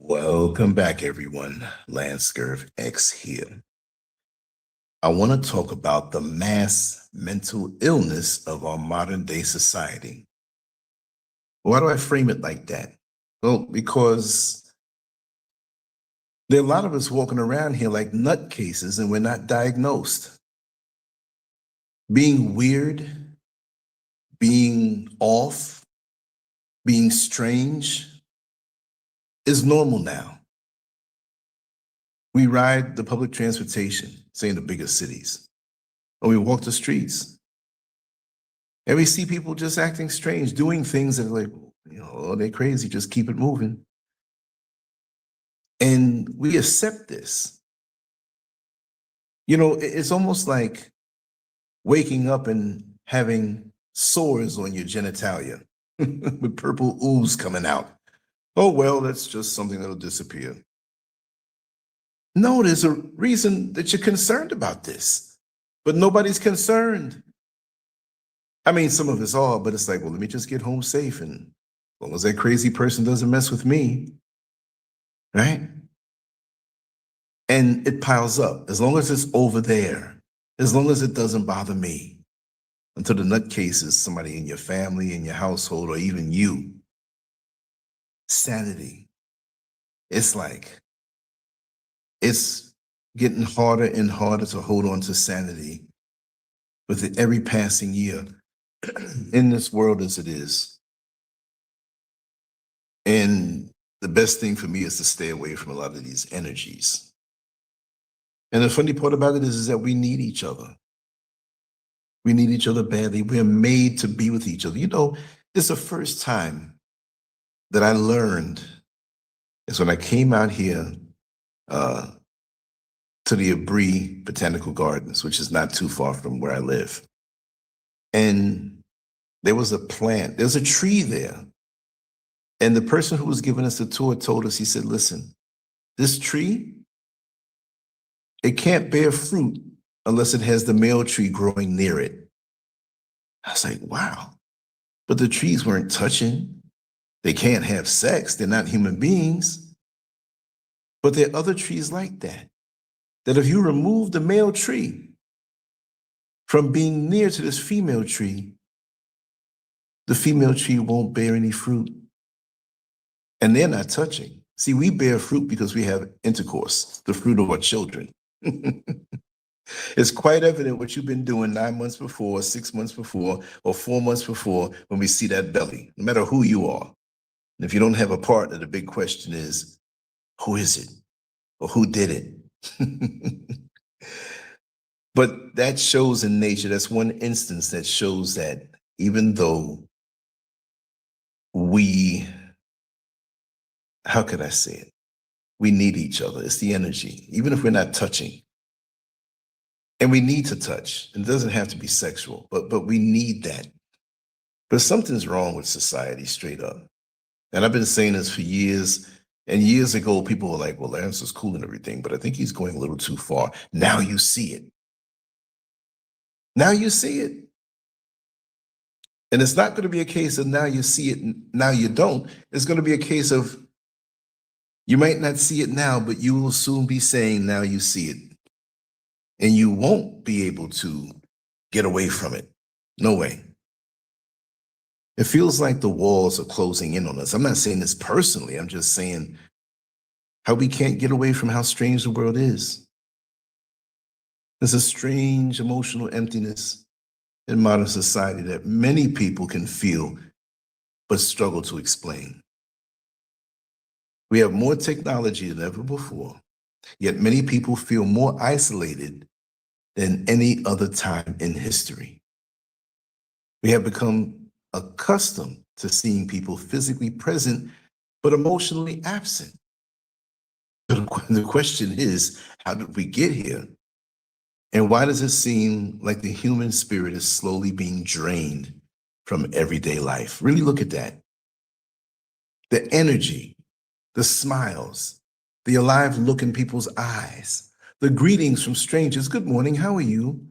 Welcome back, everyone. Scurv X here. I want to talk about the mass mental illness of our modern day society. Why do I frame it like that? Well, because there are a lot of us walking around here like nutcases and we're not diagnosed. Being weird, being off, being strange is normal now. We ride the public transportation, say in the bigger cities, or we walk the streets, and we see people just acting strange, doing things that are like, oh, they're crazy, just keep it moving. And we accept this. It's almost like waking up and having sores on your genitalia with purple ooze coming out. Oh, well, that's just something that'll disappear. No, there's a reason that you're concerned about this, but nobody's concerned. I mean, some of us are, but it's like, well, let me just get home safe. And as long as that crazy person doesn't mess with me, right? And it piles up. As long as it's over there, as long as it doesn't bother me, until the nutcase is somebody in your family, in your household, or even you. Sanity. It's like, it's getting harder and harder to hold on to sanity with every passing year in this world as it is. And the best thing for me is to stay away from a lot of these energies. And the funny part about it is that we need each other. We need each other badly. We're made to be with each other. It's the first time that I learned is when I came out here to the Abri Botanical Gardens, which is not too far from where I live. And there was a plant, there's a tree there. And the person who was giving us the tour told us, he said, listen, this tree, it can't bear fruit unless it has the male tree growing near it. I was like, wow, but the trees weren't touching. They can't have sex. They're not human beings. But there are other trees like that if you remove the male tree from being near to this female tree, the female tree won't bear any fruit. And they're not touching. See, we bear fruit because we have intercourse, the fruit of our children. It's quite evident what you've been doing 9 months before, 6 months before, or 4 months before when we see that belly, no matter who you are. And if you don't have a partner, the big question is, who is it? Or who did it? But that shows in nature, that's one instance that shows that even though how could I say it? We need each other. It's the energy, even if we're not touching. And we need to touch. It doesn't have to be sexual, but we need that. But something's wrong with society, straight up. And I've been saying this for years. And years ago, people were like, well, Lance is cool and everything, but I think he's going a little too far. Now you see it. Now you see it. And it's not going to be a case of now you see it, now you don't. It's going to be a case of you might not see it now, but you will soon be saying, now you see it. And you won't be able to get away from it. No way. It feels like the walls are closing in on us. I'm not saying this personally. I'm just saying how we can't get away from how strange the world is. There's a strange emotional emptiness in modern society that many people can feel but struggle to explain. We have more technology than ever before, yet many people feel more isolated than any other time in history. We have become accustomed to seeing people physically present, but emotionally absent. The question is, how did we get here? And why does it seem like the human spirit is slowly being drained from everyday life? Really look at that. The energy, the smiles, the alive look in people's eyes, the greetings from strangers. Good morning, how are you?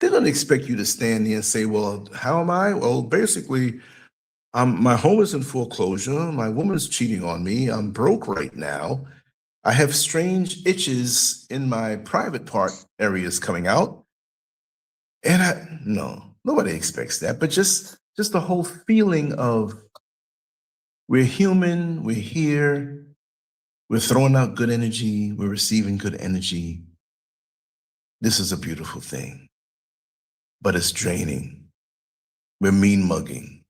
They don't expect you to stand there and say, well, how am I? Well, basically, My home is in foreclosure. My woman's cheating on me. I'm broke right now. I have strange itches in my private part areas coming out. And no, nobody expects that, but just the whole feeling of we're human, we're here, we're throwing out good energy, we're receiving good energy. This is a beautiful thing, but it's draining. We're mean mugging.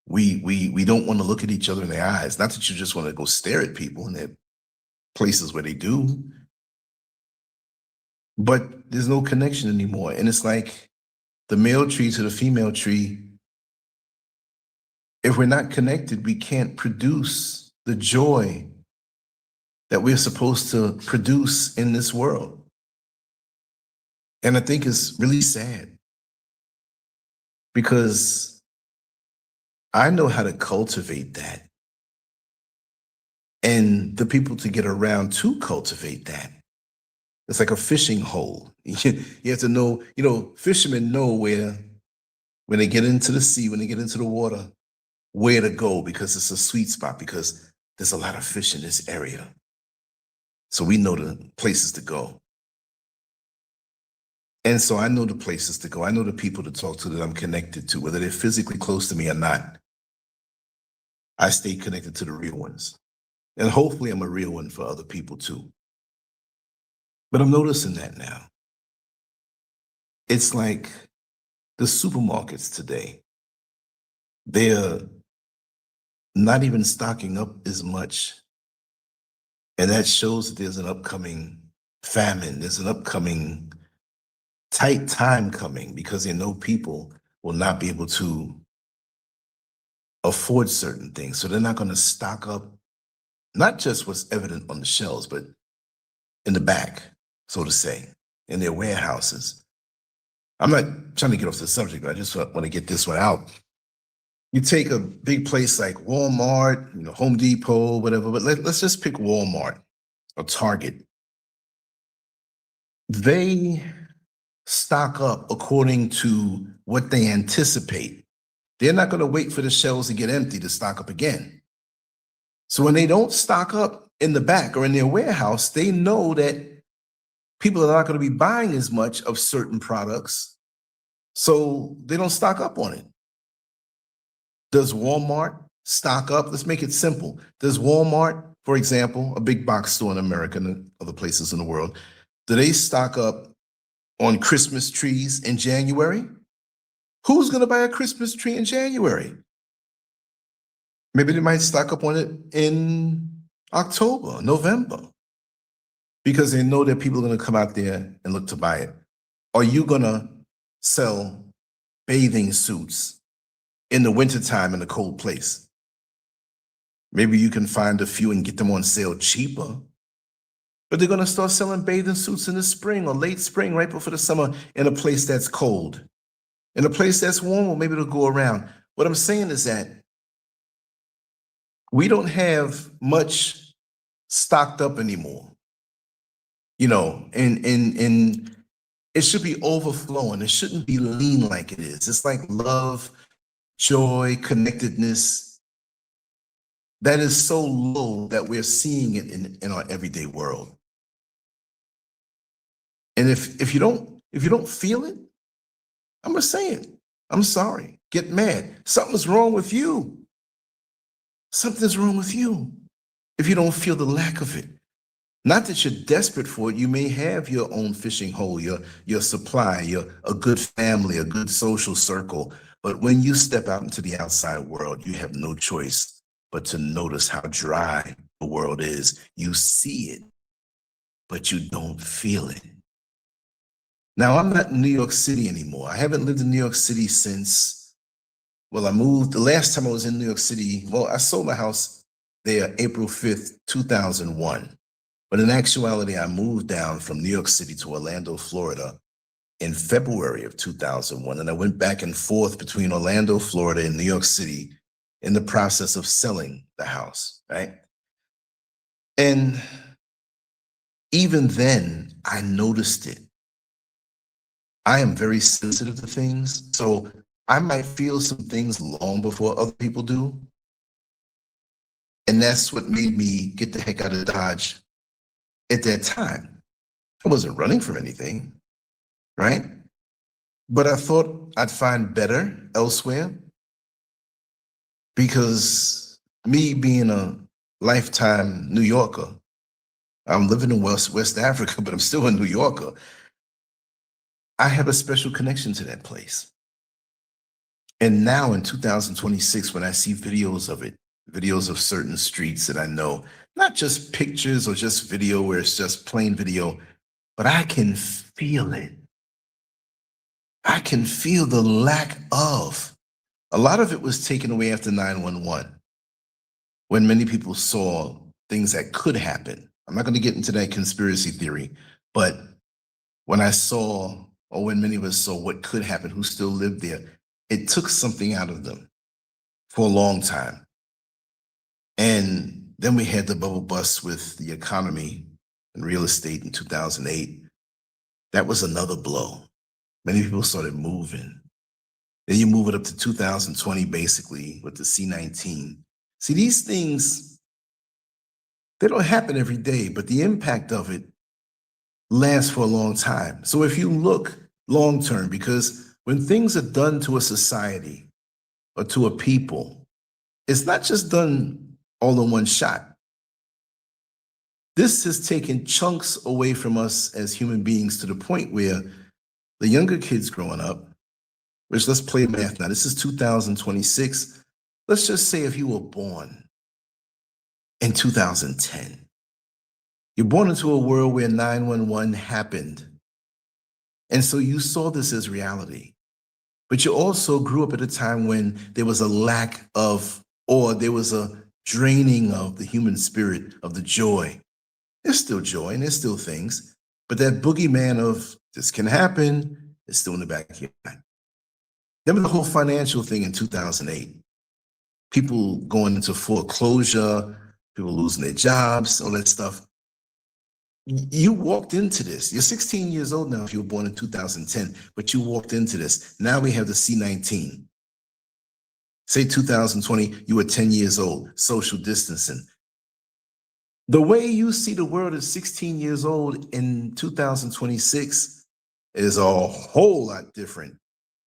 We don't want to look at each other in the eyes. Not that you just want to go stare at people in their places where they do, but there's no connection anymore. And it's like the male tree to the female tree. If we're not connected, we can't produce the joy that we're supposed to produce in this world. And I think it's really sad because I know how to cultivate that. And the people to get around to cultivate that. It's like a fishing hole. You have to know, fishermen know where, when they get into the sea, when they get into the water, where to go because it's a sweet spot, because there's a lot of fish in this area. So we know the places to go. And so I know the places to go. I know the people to talk to that I'm connected to, whether they're physically close to me or not. I stay connected to the real ones. And hopefully I'm a real one for other people too. But I'm noticing that now. It's like the supermarkets today, they're not even stocking up as much. And that shows that there's an upcoming famine. There's an upcoming tight time coming because they know people will not be able to afford certain things. So they're not going to stock up, not just what's evident on the shelves, but in the back, so to say, in their warehouses. I'm not trying to get off the subject, but I just want to get this one out. You take a big place like Walmart, Home Depot, whatever, but let's just pick Walmart or Target. They stock up according to what they anticipate. They're not going to wait for the shelves to get empty to stock up again. So when they don't stock up in the back or in their warehouse, they know that people are not going to be buying as much of certain products, so they don't stock up on it. Does Walmart stock up? Let's make it simple. Does Walmart, for example, a big box store in America and other places in the world, do they stock up on Christmas trees in January? Who's going to buy a Christmas tree in January? Maybe they might stock up on it in October, November, because they know that people are going to come out there and look to buy it. Are you going to sell bathing suits in the wintertime in a cold place? Maybe you can find a few and get them on sale cheaper, but they're going to start selling bathing suits in the spring or late spring, right before the summer, in a place that's cold. In a place that's warm, well, maybe it'll go around. What I'm saying is that we don't have much stocked up anymore, and it should be overflowing. It shouldn't be lean like it is. It's like love, joy, connectedness that is so low that we're seeing it in our everyday world. And if you don't feel it, I'm gonna say it. I'm sorry. Get mad. Something's wrong with you. Something's wrong with you if you don't feel the lack of it. Not that you're desperate for it. You may have your own fishing hole, your supply, a good family, a good social circle. But when you step out into the outside world, you have no choice but to notice how dry the world is. You see it, but you don't feel it. Now, I'm not in New York City anymore. I haven't lived in New York City since, I moved. The last time I was in New York City, I sold my house there April 5th, 2001. But in actuality, I moved down from New York City to Orlando, Florida in February of 2001. And I went back and forth between Orlando, Florida and New York City in the process of selling the house, right? And even then, I noticed it. I am very sensitive to things. So I might feel some things long before other people do. And that's what made me get the heck out of Dodge at that time. I wasn't running from anything, right? But I thought I'd find better elsewhere because me being a lifetime New Yorker, I'm living in West Africa, but I'm still a New Yorker. I have a special connection to that place. And now in 2026, when I see videos of it, videos of certain streets that I know, not just pictures or just video where it's just plain video, but I can feel it. I can feel the lack of. A lot of it was taken away after 9/11, when many people saw things that could happen. I'm not going to get into that conspiracy theory, but when I saw, or when many of us saw what could happen, who still lived there, it took something out of them for a long time. And then we had the bubble bust with the economy and real estate in 2008. That was another blow. Many people started moving. Then you move it up to 2020, basically, with the C-19. See, these things, they don't happen every day, but the impact of it lasts for a long time. So if you look long term, because when things are done to a society or to a people, it's not just done all in one shot. This has taken chunks away from us as human beings to the point where the younger kids growing up, which let's play math now, this is 2026. Let's just say if you were born in 2010, you're born into a world where 9/11 happened. And so you saw this as reality. But you also grew up at a time when there was a lack of, or there was a draining of the human spirit, of the joy. There's still joy and there's still things, but that boogeyman of this can happen is still in the back of your mind. Then with the whole financial thing in 2008, people going into foreclosure, people losing their jobs, all that stuff. You walked into this. You're 16 years old now if you were born in 2010, but you walked into this. Now we have the C-19. Say 2020, you were 10 years old, social distancing. The way you see the world at 16 years old in 2026 is a whole lot different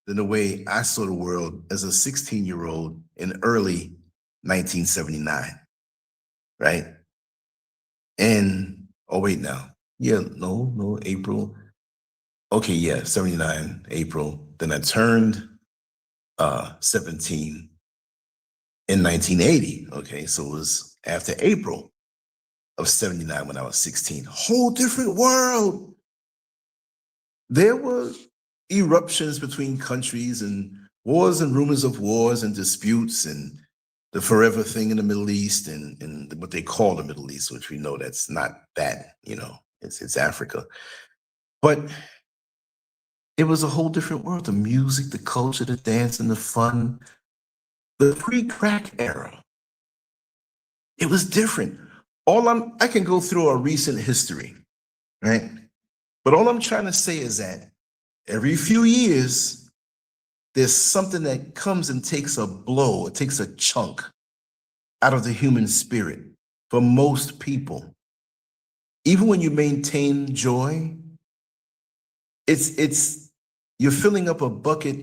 than the way I saw the world as a 16-year-old in early 1979, right? And, oh wait now, yeah, no, April. Okay, yeah, 79, April. Then I turned 17 in 1980. Okay, so it was after April of 79 when I was 16. Whole different world. There were eruptions between countries and wars and rumors of wars and disputes and the forever thing in the Middle East and what they call the Middle East, which we know that's not that, it's Africa. But it was a whole different world. The music, the culture, the dance, and the fun. The pre-crack era. It was different. I can go through our recent history, right? But all I'm trying to say is that every few years, there's something that comes and takes a blow, it takes a chunk out of the human spirit for most people. Even when you maintain joy, you're filling up a bucket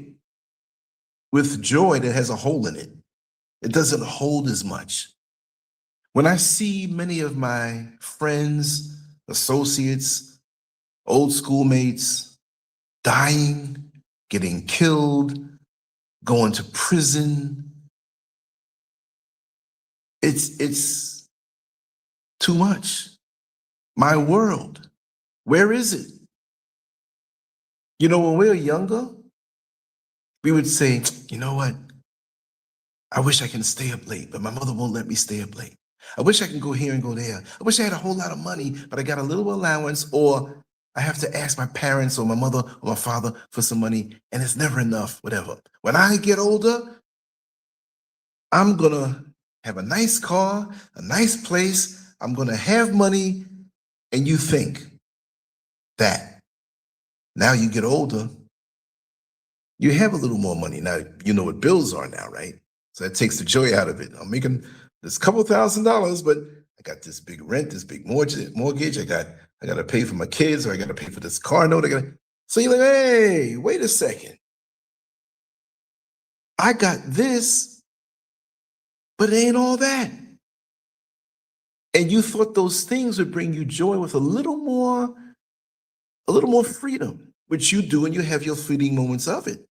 with joy that has a hole in it. It doesn't hold as much. When I see many of my friends, associates, old schoolmates dying, getting killed, going to prison, it's too much. My world, where is it? When we were younger, we would say, you know what? I wish I can stay up late, but my mother won't let me stay up late. I wish I can go here and go there. I wish I had a whole lot of money, but I got a little allowance, or I have to ask my parents or my mother or my father for some money, and it's never enough, whatever. When I get older, I'm going to have a nice car, a nice place. I'm going to have money. And you think that now you get older, You have a little more money. Now, you know what bills are now, right? So that takes the joy out of it. I'm making this couple $1,000s, but I got this big rent, this big mortgage. I got to pay for my kids, or I got to pay for this car note. So you're like, hey, wait a second. I got this, but it ain't all that. And you thought those things would bring you joy with a little more freedom, which you do, and you have your fleeting moments of it.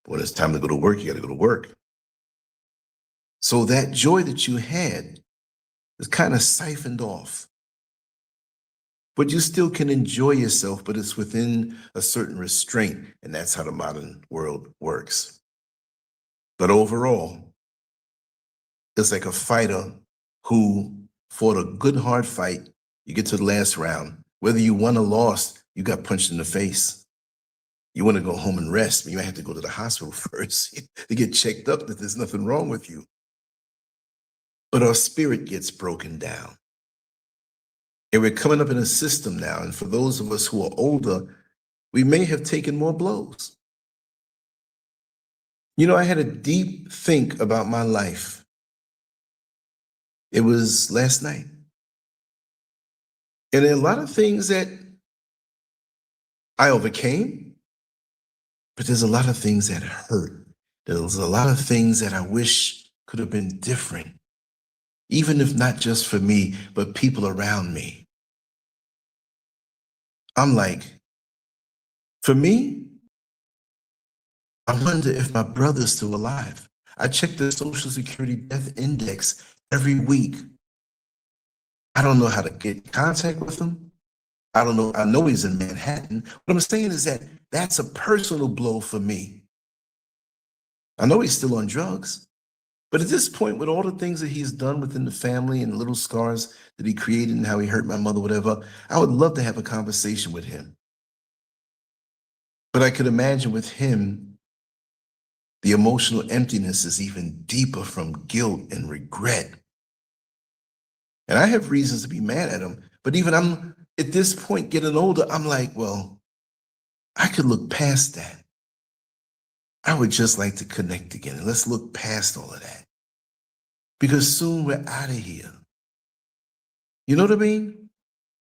When it's time to go to work, you got to go to work. So that joy that you had is kind of siphoned off. But you still can enjoy yourself, but it's within a certain restraint. And that's how the modern world works. But overall, it's like a fighter who fought a good, hard fight. You get to the last round. Whether you won or lost, you got punched in the face. You want to go home and rest, but you might have to go to the hospital first to get checked up that there's nothing wrong with you. But our spirit gets broken down. And we're coming up in a system now. And for those of us who are older, we may have taken more blows. You know, I had a deep think about my life. It was last night. And there are a lot of things that I overcame, but there's a lot of things that hurt. There's a lot of things that I wish could have been different, even if not just for me, but people around me. I'm like, for me, I wonder if my brother's still alive. I check the Social Security death index every week. I don't know how to get in contact with him. I don't know. I know he's in Manhattan. What I'm saying is that that's a personal blow for me. I know he's still on drugs. But at this point, with all the things that he's done within the family and little scars that he created and how he hurt my mother, whatever, I would love to have a conversation with him. But I could imagine with him, the emotional emptiness is even deeper from guilt and regret. And I have reasons to be mad at him. But even I'm at this point getting older, I'm like, well, I could look past that. I would just like to connect again. And let's look past all of that. Because soon we're out of here. You know what I mean?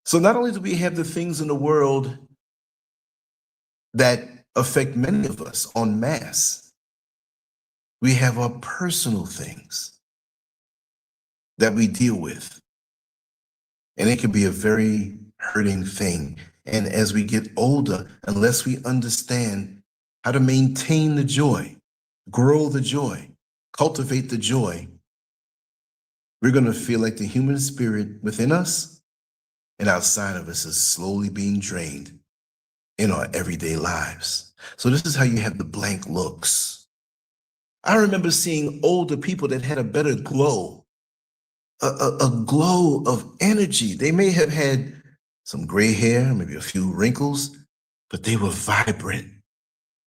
So not only do we have the things in the world that affect many of us en masse, we have our personal things that we deal with. And it can be a very hurting thing. And as we get older, unless we understand how to maintain the joy, grow the joy, cultivate the joy, we're going to feel like the human spirit within us and outside of us is slowly being drained in our everyday lives. So this is how you have the blank looks. I remember seeing older people that had a better glow, a glow of energy. They may have had some gray hair, maybe a few wrinkles, but they were vibrant.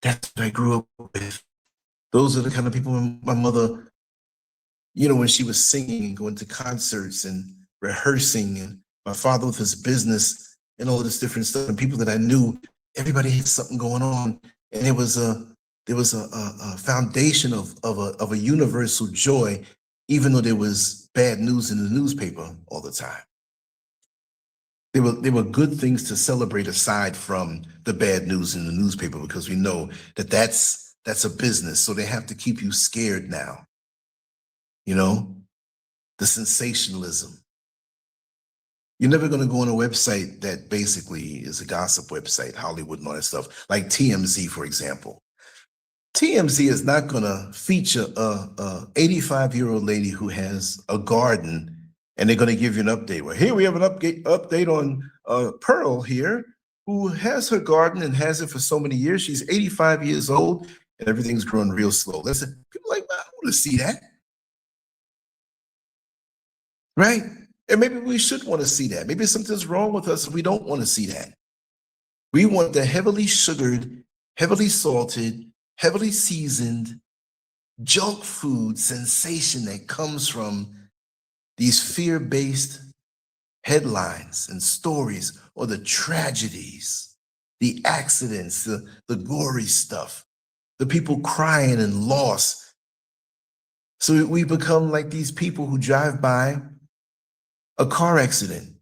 That's what I grew up with. Those are the kind of people my mother, you know, when she was singing and going to concerts and rehearsing, and my father with his business and all this different stuff, and people that I knew, everybody had something going on. And there was a foundation of a universal joy, even though there was bad news in the newspaper all the time. There were good things to celebrate aside from the bad news in the newspaper, because we know that that's a business. So they have to keep you scared now. You know, the sensationalism. You're never going to go on a website that basically is a gossip website, Hollywood and all that stuff, like TMZ, for example. TMZ is not going to feature a 85-year-old lady who has a garden, and they're going to give you an update. Well, here we have an update on Pearl here, who has her garden and has it for so many years. She's 85 years old, and everything's growing real slow. Listen, people are like, I want to see that. Right? And maybe we should want to see that. Maybe something's wrong with us and we don't want to see that. We want the heavily sugared, heavily salted, heavily seasoned junk food sensation that comes from these fear-based headlines and stories, or the tragedies, the accidents, the gory stuff. the people crying and lost. So we become like these people who drive by a car accident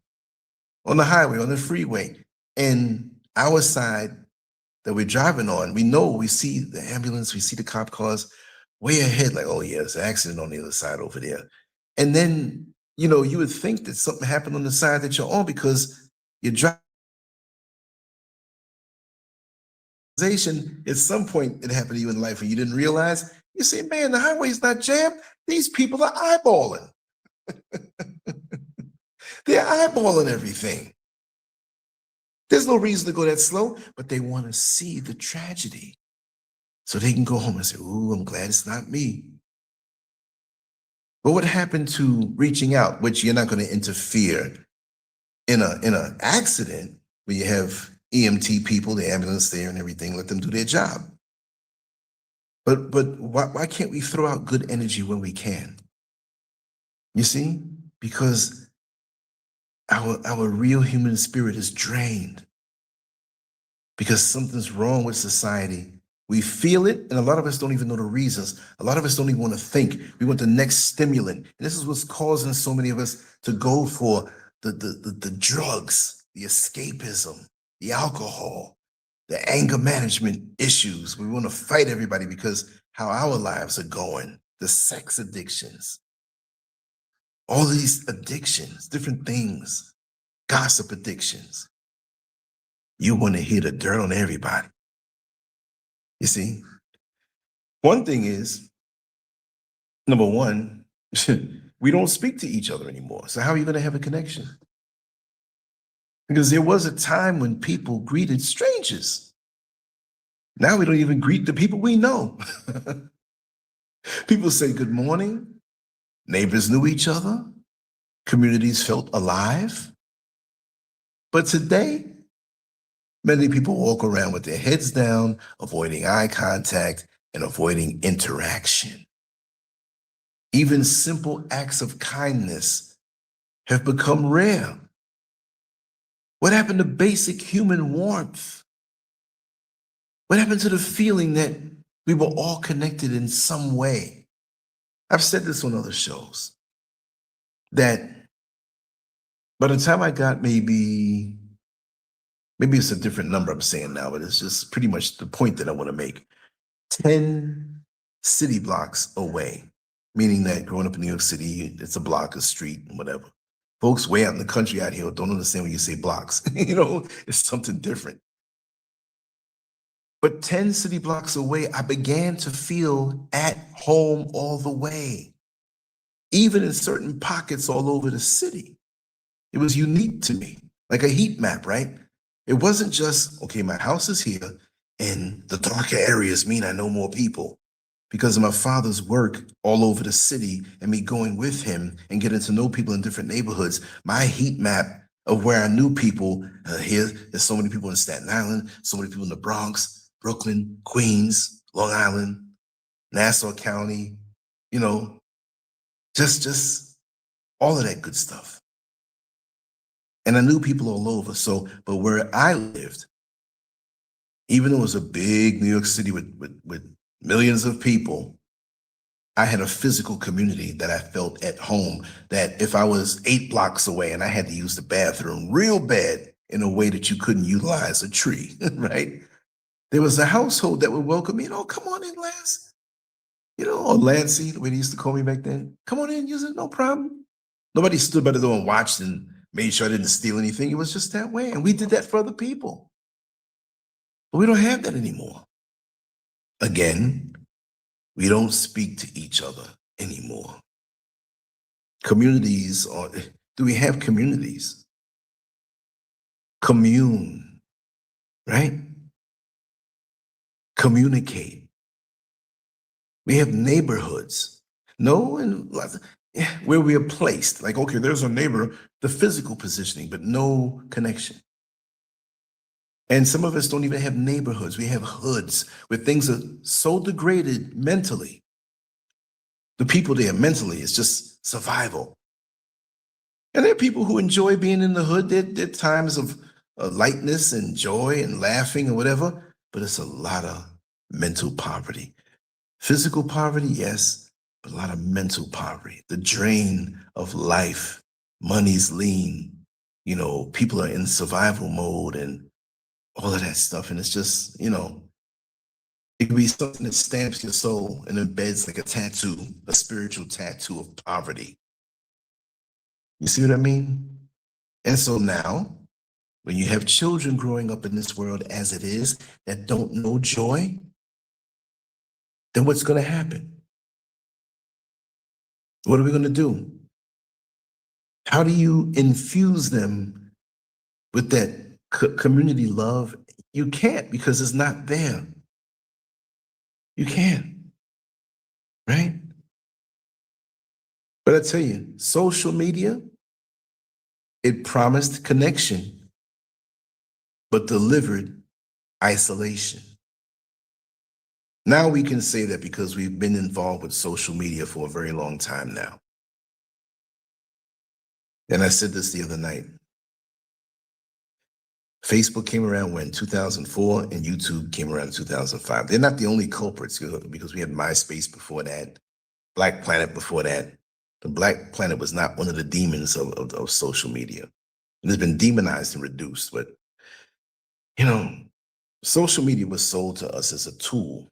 on the highway, on the freeway, and our side that we're driving on, we see the ambulance, we see the cop cars way ahead, like, oh yeah, there's an accident on the other side over there. And then, you would think that something happened on the side that you're on because you're driving. At some point it happened to you in life and you didn't realize, you say, man, the highway's not jammed. These people are eyeballing. They're eyeballing everything. There's no reason to go that slow, but they want to see the tragedy so they can go home and say, ooh, I'm glad it's not me. But what happened to reaching out, which you're not going to interfere in an accident where you have EMT people, the ambulance there and everything, let them do their job. But why can't we throw out good energy when we can? You see, because our real human spirit is drained because something's wrong with society. We feel it, and a lot of us don't even know the reasons. A lot of us don't even want to think. We want the next stimulant. And this is what's causing so many of us to go for the drugs, the escapism, the alcohol, the anger management issues. We want to fight everybody because how our lives are going, the sex addictions, all these addictions, different things, gossip addictions. You want to hear the dirt on everybody. You see, one thing is, number one, we don't speak to each other anymore. So how are you going to have a connection? Because there was a time when people greeted strangers. Now we don't even greet the people we know. People say good morning. Neighbors knew each other. Communities felt alive. But today, many people walk around with their heads down, avoiding eye contact and avoiding interaction. Even simple acts of kindness have become rare. What happened to basic human warmth? What happened to the feeling that we were all connected in some way? I've said this on other shows, that by the time I got maybe it's a different number I'm saying now, but it's just pretty much the point that I want to make. 10 city blocks away, meaning that growing up in New York City, it's a block, a street, whatever. Folks way out in the country out here don't understand when you say blocks. It's something different. But 10 city blocks away, I began to feel at home all the way, even in certain pockets all over the city. It was unique to me, like a heat map, right? It wasn't just, okay, my house is here and the darker areas mean I know more people. Because of my father's work all over the city and me going with him and getting to know people in different neighborhoods, my heat map of where I knew people, there's so many people in Staten Island, so many people in the Bronx, Brooklyn, Queens, Long Island, Nassau County, just all of that good stuff. And I knew people all over. So, but where I lived, even though it was a big New York City with millions of people, I had a physical community that I felt at home, that if I was 8 blocks away and I had to use the bathroom real bad in a way that you couldn't utilize a tree, right? There was a household that would welcome me, come on in, Lance. Or Lancey, the way they used to call me back then. Come on in, use it, no problem. Nobody stood by the door and watched and made sure I didn't steal anything. It was just that way. And we did that for other people. But we don't have that anymore. Again, we don't speak to each other anymore. Communities do we have communities? Commune, right? Communicate. We have neighborhoods. No, and where we are placed. Like, okay, there's a neighbor, the physical positioning, but no connection. And some of us don't even have neighborhoods. We have hoods where things are so degraded mentally. The people there mentally, it's just survival. And there are people who enjoy being in the hood. There are times of lightness and joy and laughing and whatever, but it's a lot of mental poverty. Physical poverty, yes, but a lot of mental poverty. The drain of life, money's lean, people are in survival mode and all of that stuff. And it's just, it can be something that stamps your soul and embeds like a tattoo, a spiritual tattoo of poverty. You see what I mean? And so now, when you have children growing up in this world as it is that don't know joy, then what's going to happen? What are we going to do? How do you infuse them with that community love? You can't, because it's not there. You can't, right? But I tell you, social media, it promised connection, but delivered isolation. Now we can say that because we've been involved with social media for a very long time now. And I said this the other night. Facebook came around when? 2004, and YouTube came around in 2005. They're not the only culprits, because we had MySpace before that, Black Planet before that. The Black Planet was not one of the demons of social media. It has been demonized and reduced, but social media was sold to us as a tool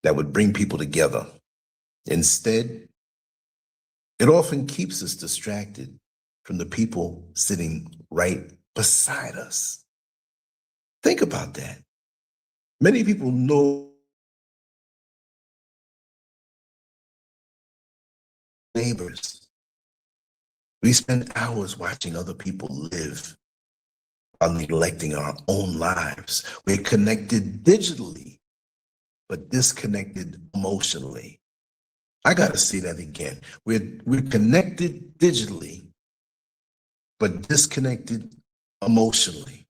that would bring people together. Instead, it often keeps us distracted from the people sitting right beside us. Think about that. Many people know neighbors. We spend hours watching other people live while neglecting our own lives. We're connected digitally, but disconnected emotionally. I got to say that again. We're connected digitally, but disconnected emotionally.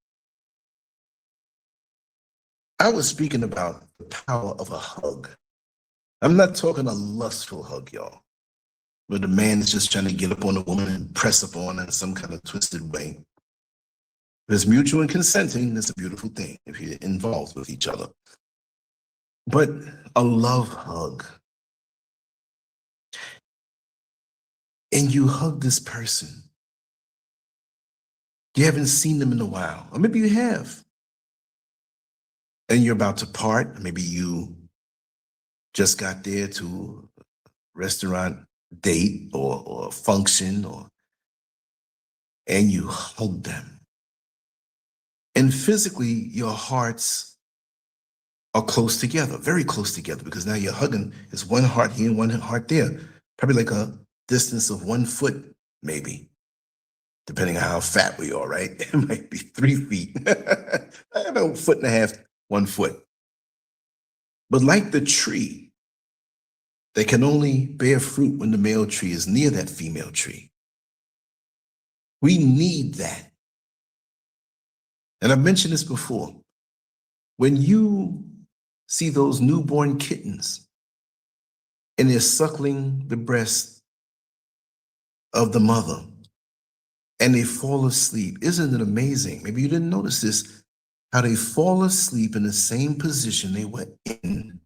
I was speaking about the power of a hug. I'm not talking a lustful hug, y'all, where the man is just trying to get up on a woman and press up on her in some kind of twisted way. If it's mutual and consenting, that's a beautiful thing if you're involved with each other. But a love hug. And you hug this person. You haven't seen them in a while, or maybe you have. And you're about to part. Maybe you just got there to a restaurant date or a function, and you hug them. And physically, your hearts are close together, very close together, because now you're hugging. It's one heart here and one heart there, probably like a distance of 1 foot, maybe, depending on how fat we are, right? It might be 3 feet, about 1.5 feet, 1 foot. But like the tree, they can only bear fruit when the male tree is near that female tree. We need that. And I've mentioned this before. When you see those newborn kittens and they're suckling the breast of the mother and they fall asleep, isn't it amazing? Maybe you didn't notice this, how they fall asleep in the same position they were in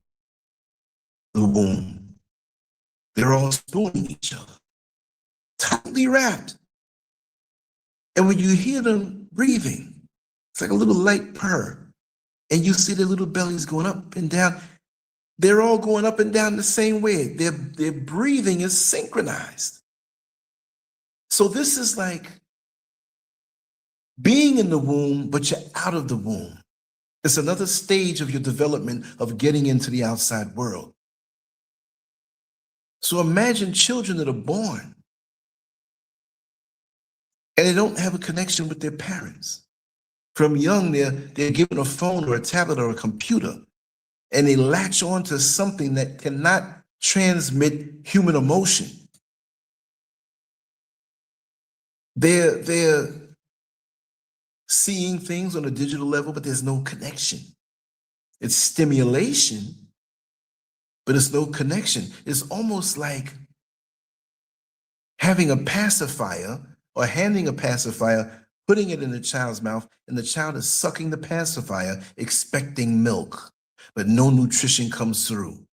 the womb. They're all spooning each other, tightly wrapped. And when you hear them breathing, it's like a little light purr. And you see their little bellies going up and down. They're all going up and down the same way. Their breathing is synchronized. So this is like being in the womb, but you're out of the womb. It's another stage of your development of getting into the outside world. So imagine children that are born and they don't have a connection with their parents. From young, they're given a phone or a tablet or a computer, and they latch on to something that cannot transmit human emotion. They're seeing things on a digital level, but there's no connection. It's stimulation, but it's no connection. It's almost like having a pacifier or handing a pacifier, putting it in the child's mouth, and the child is sucking the pacifier, expecting milk. but no nutrition comes through.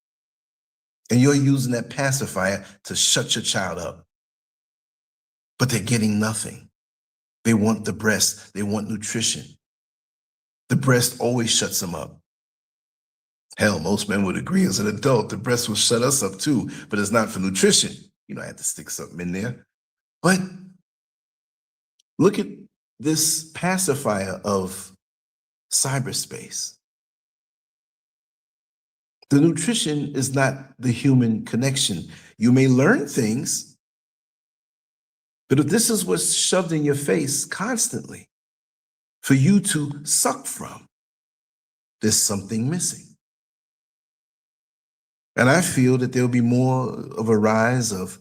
And you're using that pacifier to shut your child up. But they're getting nothing. They want the breast. They want nutrition. The breast always shuts them up. Hell, most men would agree as an adult, the breast will shut us up too, but it's not for nutrition. You know, I had to stick something in there. But look at this pacifier of cyberspace. The nutrition is not the human connection. You may learn things, but if this is what's shoved in your face constantly for you to suck from, there's something missing. And I feel that there'll be more of a rise of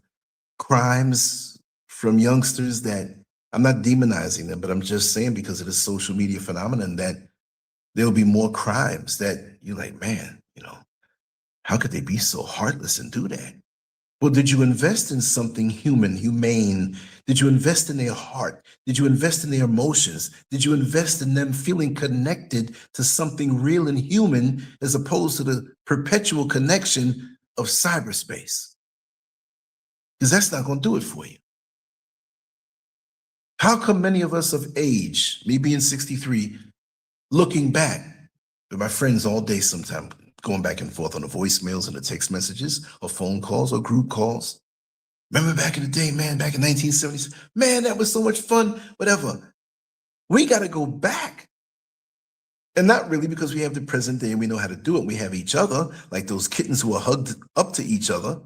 crimes from youngsters that I'm not demonizing them, but I'm just saying because of the social media phenomenon that there'll be more crimes that you're like, man, you know, how could they be so heartless and do that? Well, did you invest in something human, humane? Did you invest in their heart? Did you invest in their emotions? Did you invest in them feeling connected to something real and human as opposed to the perpetual connection of cyberspace? Because that's not going to do it for you. How come many of us of age, me being 63, looking back with my friends all day sometimes, going back and forth on the voicemails and the text messages or phone calls or group calls. Remember back in the day, man, back in 1970s, man, that was so much fun, whatever. We got to go back. And not really because we have the present day and we know how to do it. We have each other, like those kittens who are hugged up to each other.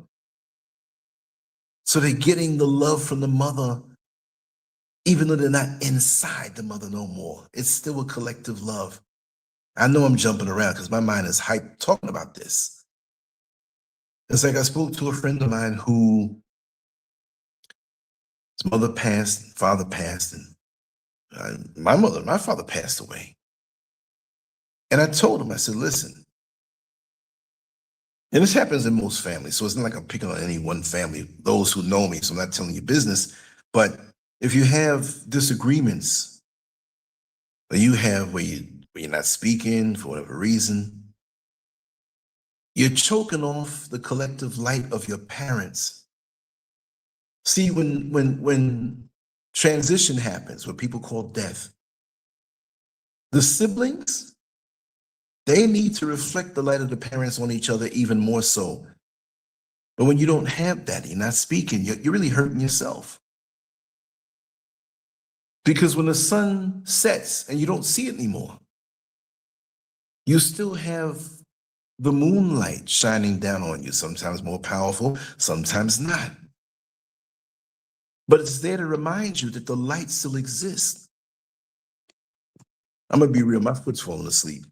So they're getting the love from the mother, even though they're not inside the mother no more. It's still a collective love. I know I'm jumping around because my mind is hyped talking about this. It's like I spoke to a friend of mine who his mother passed, father passed, and my father passed away. And I told him, I said, listen, and this happens in most families, so it's not like I'm picking on any one family, those who know me, so I'm not telling you business, but if you have disagreements, or you have where you're not speaking for whatever reason, you're choking off the collective light of your parents. See, when transition happens, what people call death, the siblings, they need to reflect the light of the parents on each other even more so. But when you don't have that, you're not speaking, you're really hurting yourself. Because when the sun sets and you don't see it anymore, you still have the moonlight shining down on you, sometimes more powerful, sometimes not. But it's there to remind you that the light still exists. I'm gonna be real, my foot's falling asleep.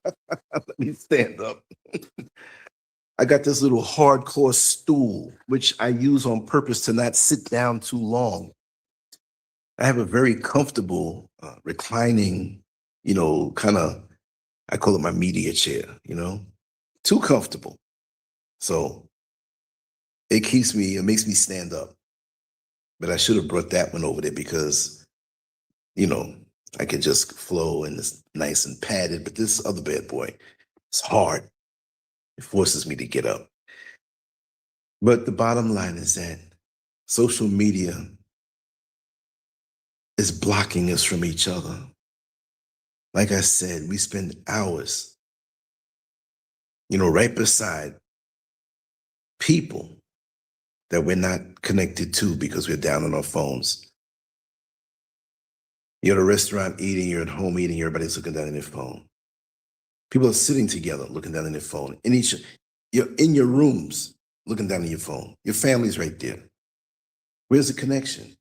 Let me stand up. I got this little hardcore stool, which I use on purpose to not sit down too long. I have a very comfortable reclining, kind of, I call it my media chair, too comfortable. So it makes me stand up. But I should have brought that one over there because, I could just flow and it's nice and padded. But this other bad boy, it's hard. It forces me to get up. But the bottom line is that social media is blocking us from each other. Like I said, we spend hours, right beside people that we're not connected to because we're down on our phones. You're at a restaurant eating, you're at home eating, everybody's looking down on their phone. People are sitting together looking down on their phone. You're in your rooms looking down on your phone. Your family's right there. Where's the connection?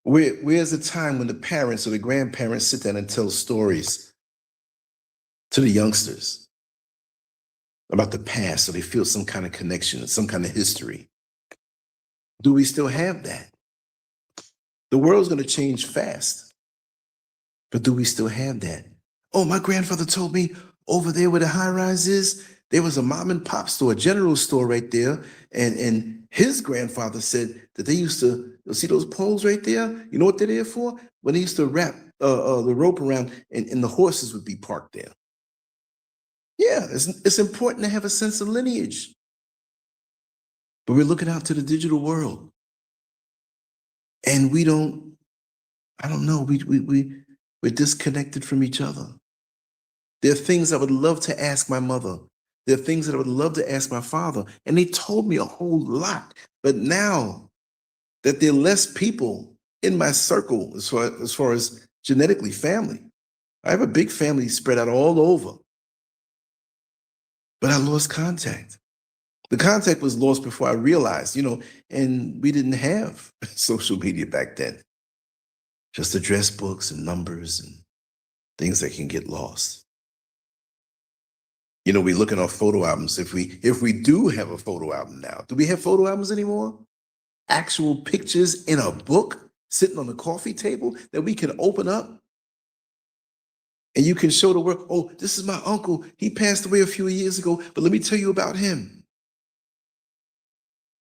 Where's the time when the parents or the grandparents sit down and tell stories to the youngsters about the past so they feel some kind of connection, some kind of history? Do we still have that? The world's going to change fast, but do we still have that? Oh, my grandfather told me over there where the high rise is, there was a mom and pop store, a general store right there. And his grandfather said that they used to, see those poles right there? You know what they're there for? When they used to wrap the rope around and the horses would be parked there. Yeah, it's important to have a sense of lineage. But we're looking out to the digital world. And I don't know, we're disconnected from each other. There are things I would love to ask my mother. There are things that I would love to ask my father. And they told me a whole lot. But now that there are less people in my circle as far as genetically family, I have a big family spread out all over. But I lost contact. The contact was lost before I realized, and we didn't have social media back then. Just address books and numbers and things that can get lost. We look at our photo albums. If we do have a photo album now, do we have photo albums anymore? Actual pictures in a book sitting on the coffee table that we can open up and you can show the world, oh, this is my uncle. He passed away a few years ago, but let me tell you about him.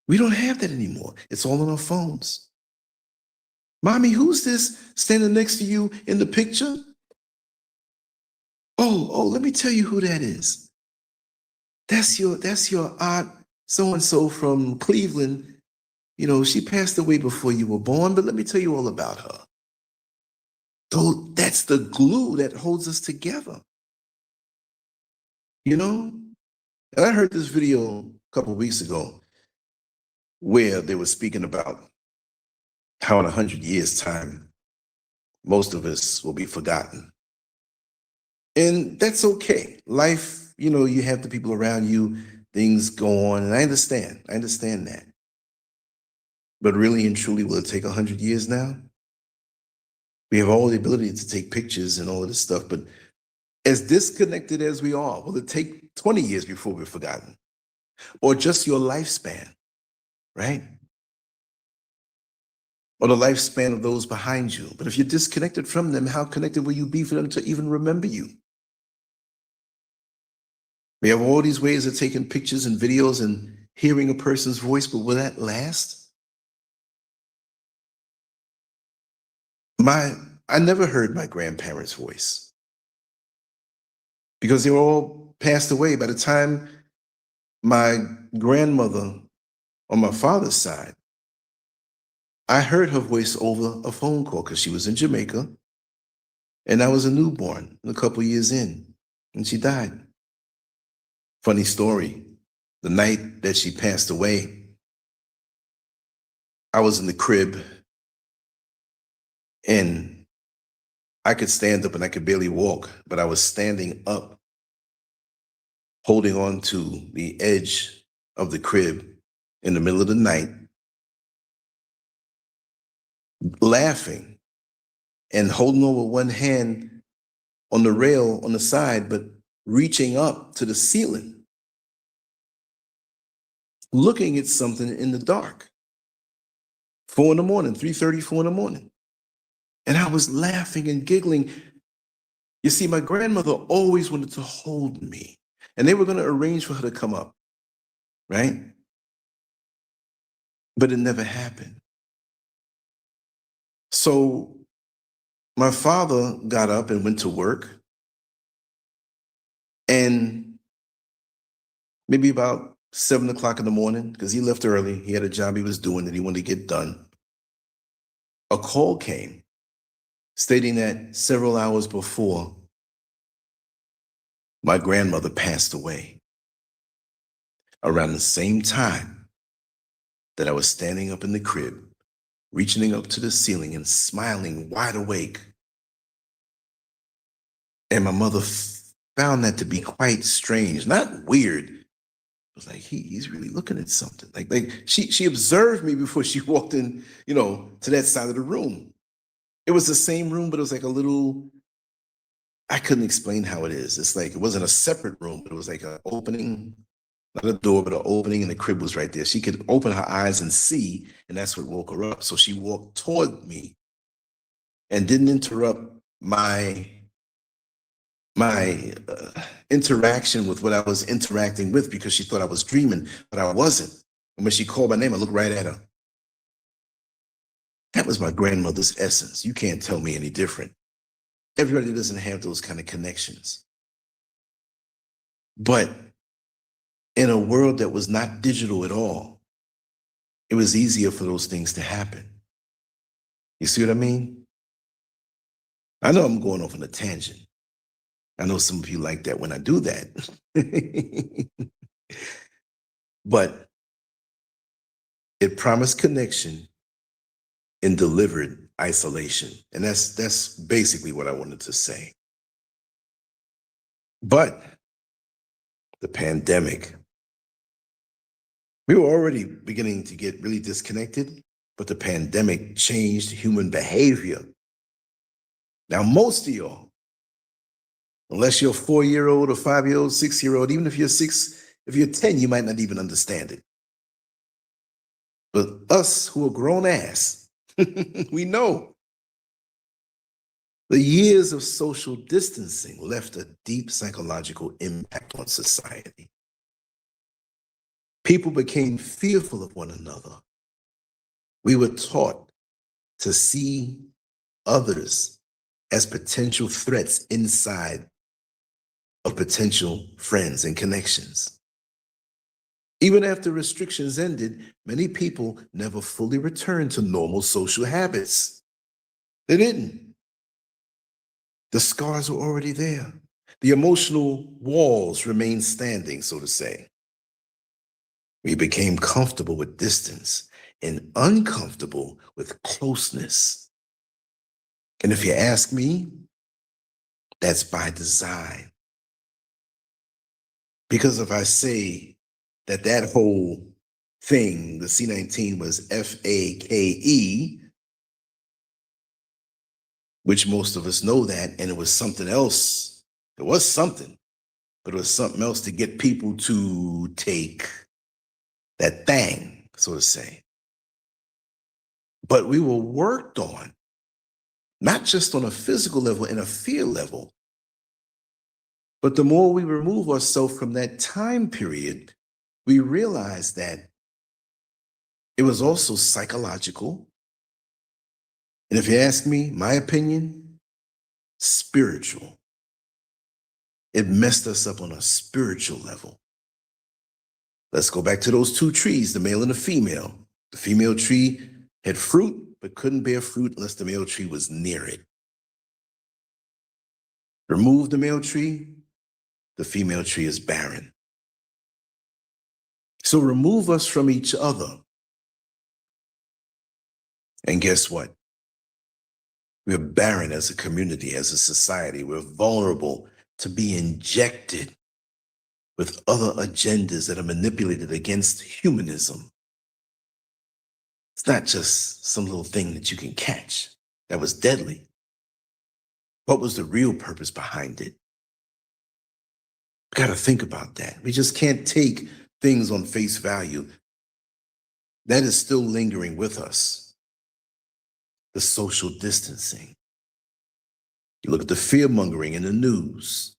We don't have that anymore. It's all on our phones. Mommy, who's this standing next to you in the picture? Oh, let me tell you who that is. That's your aunt so-and-so from Cleveland. She passed away before you were born, but let me tell you all about her. So that's the glue that holds us together. And I heard this video a couple of weeks ago where they were speaking about how in 100 years' time, most of us will be forgotten. And that's okay. Life, you have the people around you, things go on, and I understand that. But really and truly, will it take 100 years now? We have all the ability to take pictures and all of this stuff, but as disconnected as we are, will it take 20 years before we're forgotten? Or just your lifespan, right? Or the lifespan of those behind you. But if you're disconnected from them, how connected will you be for them to even remember you? We have all these ways of taking pictures and videos and hearing a person's voice, but will that last? I never heard my grandparents' voice because they were all passed away. By the time my grandmother on my father's side, I heard her voice over a phone call because she was in Jamaica and I was a newborn a couple years in and she died. Funny story, the night that she passed away, I was in the crib and I could stand up and I could barely walk, but I was standing up, holding on to the edge of the crib in the middle of the night, laughing and holding on with one hand on the rail on the side, but reaching up to the ceiling, looking at something in the dark. 4 in the morning, 3:30, 4 in the morning. And I was laughing and giggling. You see, my grandmother always wanted to hold me, and they were going to arrange for her to come up, right? But it never happened. So my father got up and went to work, and maybe about 7 o'clock in the morning, because he left early, he had a job he was doing that he wanted to get done, a call came stating that several hours before, my grandmother passed away around the same time that I was standing up in the crib, reaching up to the ceiling and smiling wide awake. And my mother found that to be quite strange, not weird. It was like, he's really looking at something. Like she observed me before she walked in, to that side of the room. It was the same room, but it was like a little, I couldn't explain how it is. It's like, it wasn't a separate room, but it was like an opening, not a door, but an opening, and the crib was right there. She could open her eyes and see, and that's what woke her up. So she walked toward me and didn't interrupt my interaction with what I was interacting with because she thought I was dreaming, but I wasn't. And when she called my name, I looked right at her. That was my grandmother's essence. You can't tell me any different. Everybody doesn't have those kind of connections. But in a world that was not digital at all, it was easier for those things to happen. You see what I mean? I know I'm going off on a tangent. I know some of you like that when I do that. But it promised connection and delivered isolation. And that's basically what I wanted to say. But the pandemic, we were already beginning to get really disconnected, but the pandemic changed human behavior. Now, most of y'all, unless you're a 4-year-old or 5-year-old, 6-year-old, even if you're 10, you might not even understand it. But us who are grown ass, we know. The years of social distancing left a deep psychological impact on society. People became fearful of one another. We were taught to see others as potential threats inside of potential friends and connections. Even after restrictions ended, many people never fully returned to normal social habits. They didn't. The scars were already there. The emotional walls remained standing, so to say. We became comfortable with distance and uncomfortable with closeness. And if you ask me, that's by design. Because if I say that whole thing, the C-19 was F-A-K-E, which most of us know that, and it was something else. It was something, but it was something else to get people to take that thing, so to say. But we were worked on, not just on a physical level and a fear level, but the more we remove ourselves from that time period, we realize that it was also psychological. And if you ask me, my opinion, spiritual. It messed us up on a spiritual level. Let's go back to those two trees, the male and the female. The female tree had fruit, but couldn't bear fruit unless the male tree was near it. Remove the male tree, the female tree is barren. So remove us from each other. And guess what? We're barren as a community, as a society. We're vulnerable to be injected with other agendas that are manipulated against humanism. It's not just some little thing that you can catch that was deadly. What was the real purpose behind it? We got to think about that. We just can't take things on face value. That is still lingering with us. The social distancing. You look at the fear-mongering in the news.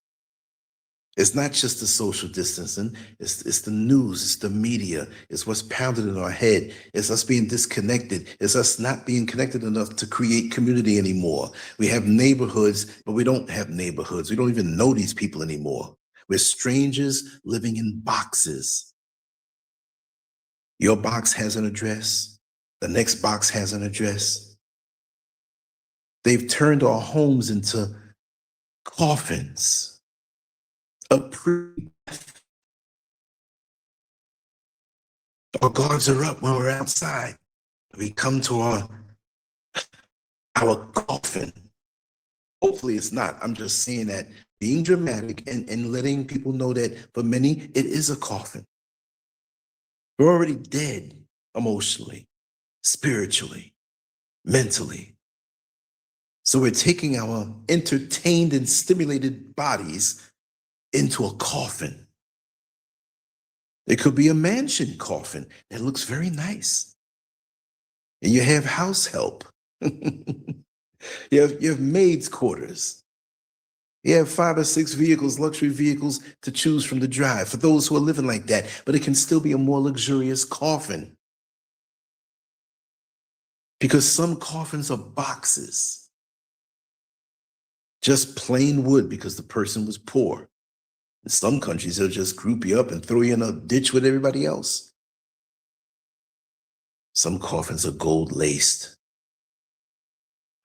It's not just the social distancing, it's the news, it's the media, it's what's pounded in our head, it's us being disconnected, it's us not being connected enough to create community anymore. We have neighborhoods, but we don't have neighborhoods. We don't even know these people anymore. We're strangers living in boxes. Your box has an address, the next box has an address. They've turned our homes into coffins. Our guards are up when we're outside. We come to our coffin. Hopefully it's not. I'm just saying that, being dramatic and letting people know that for many, it is a coffin. We're already dead emotionally, spiritually, mentally. So we're taking our entertained and stimulated bodies into a coffin. It could be a mansion coffin that looks very nice. And you have house help. You have maids' quarters. You have 5 or 6 vehicles, luxury vehicles to choose from to drive for those who are living like that. But it can still be a more luxurious coffin. Because some coffins are boxes. Just plain wood because the person was poor. In some countries, they'll just group you up and throw you in a ditch with everybody else. Some coffins are gold laced.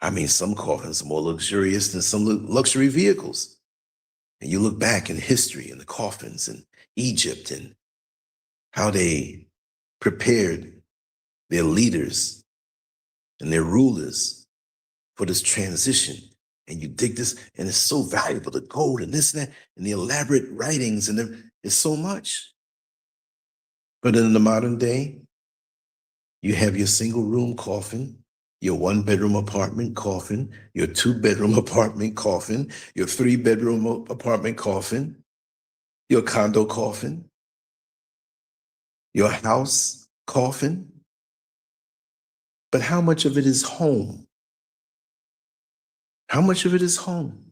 I mean, some coffins are more luxurious than some luxury vehicles. And you look back in history in the coffins in Egypt and how they prepared their leaders and their rulers for this transition. And you dig this, and it's so valuable, the gold and this and that, and the elaborate writings, and it's so much. But in the modern day, you have your single room coffin, your 1-bedroom apartment coffin, your 2-bedroom apartment coffin, your 3-bedroom apartment coffin, your condo coffin, your house coffin. But how much of it is home? How much of it is home?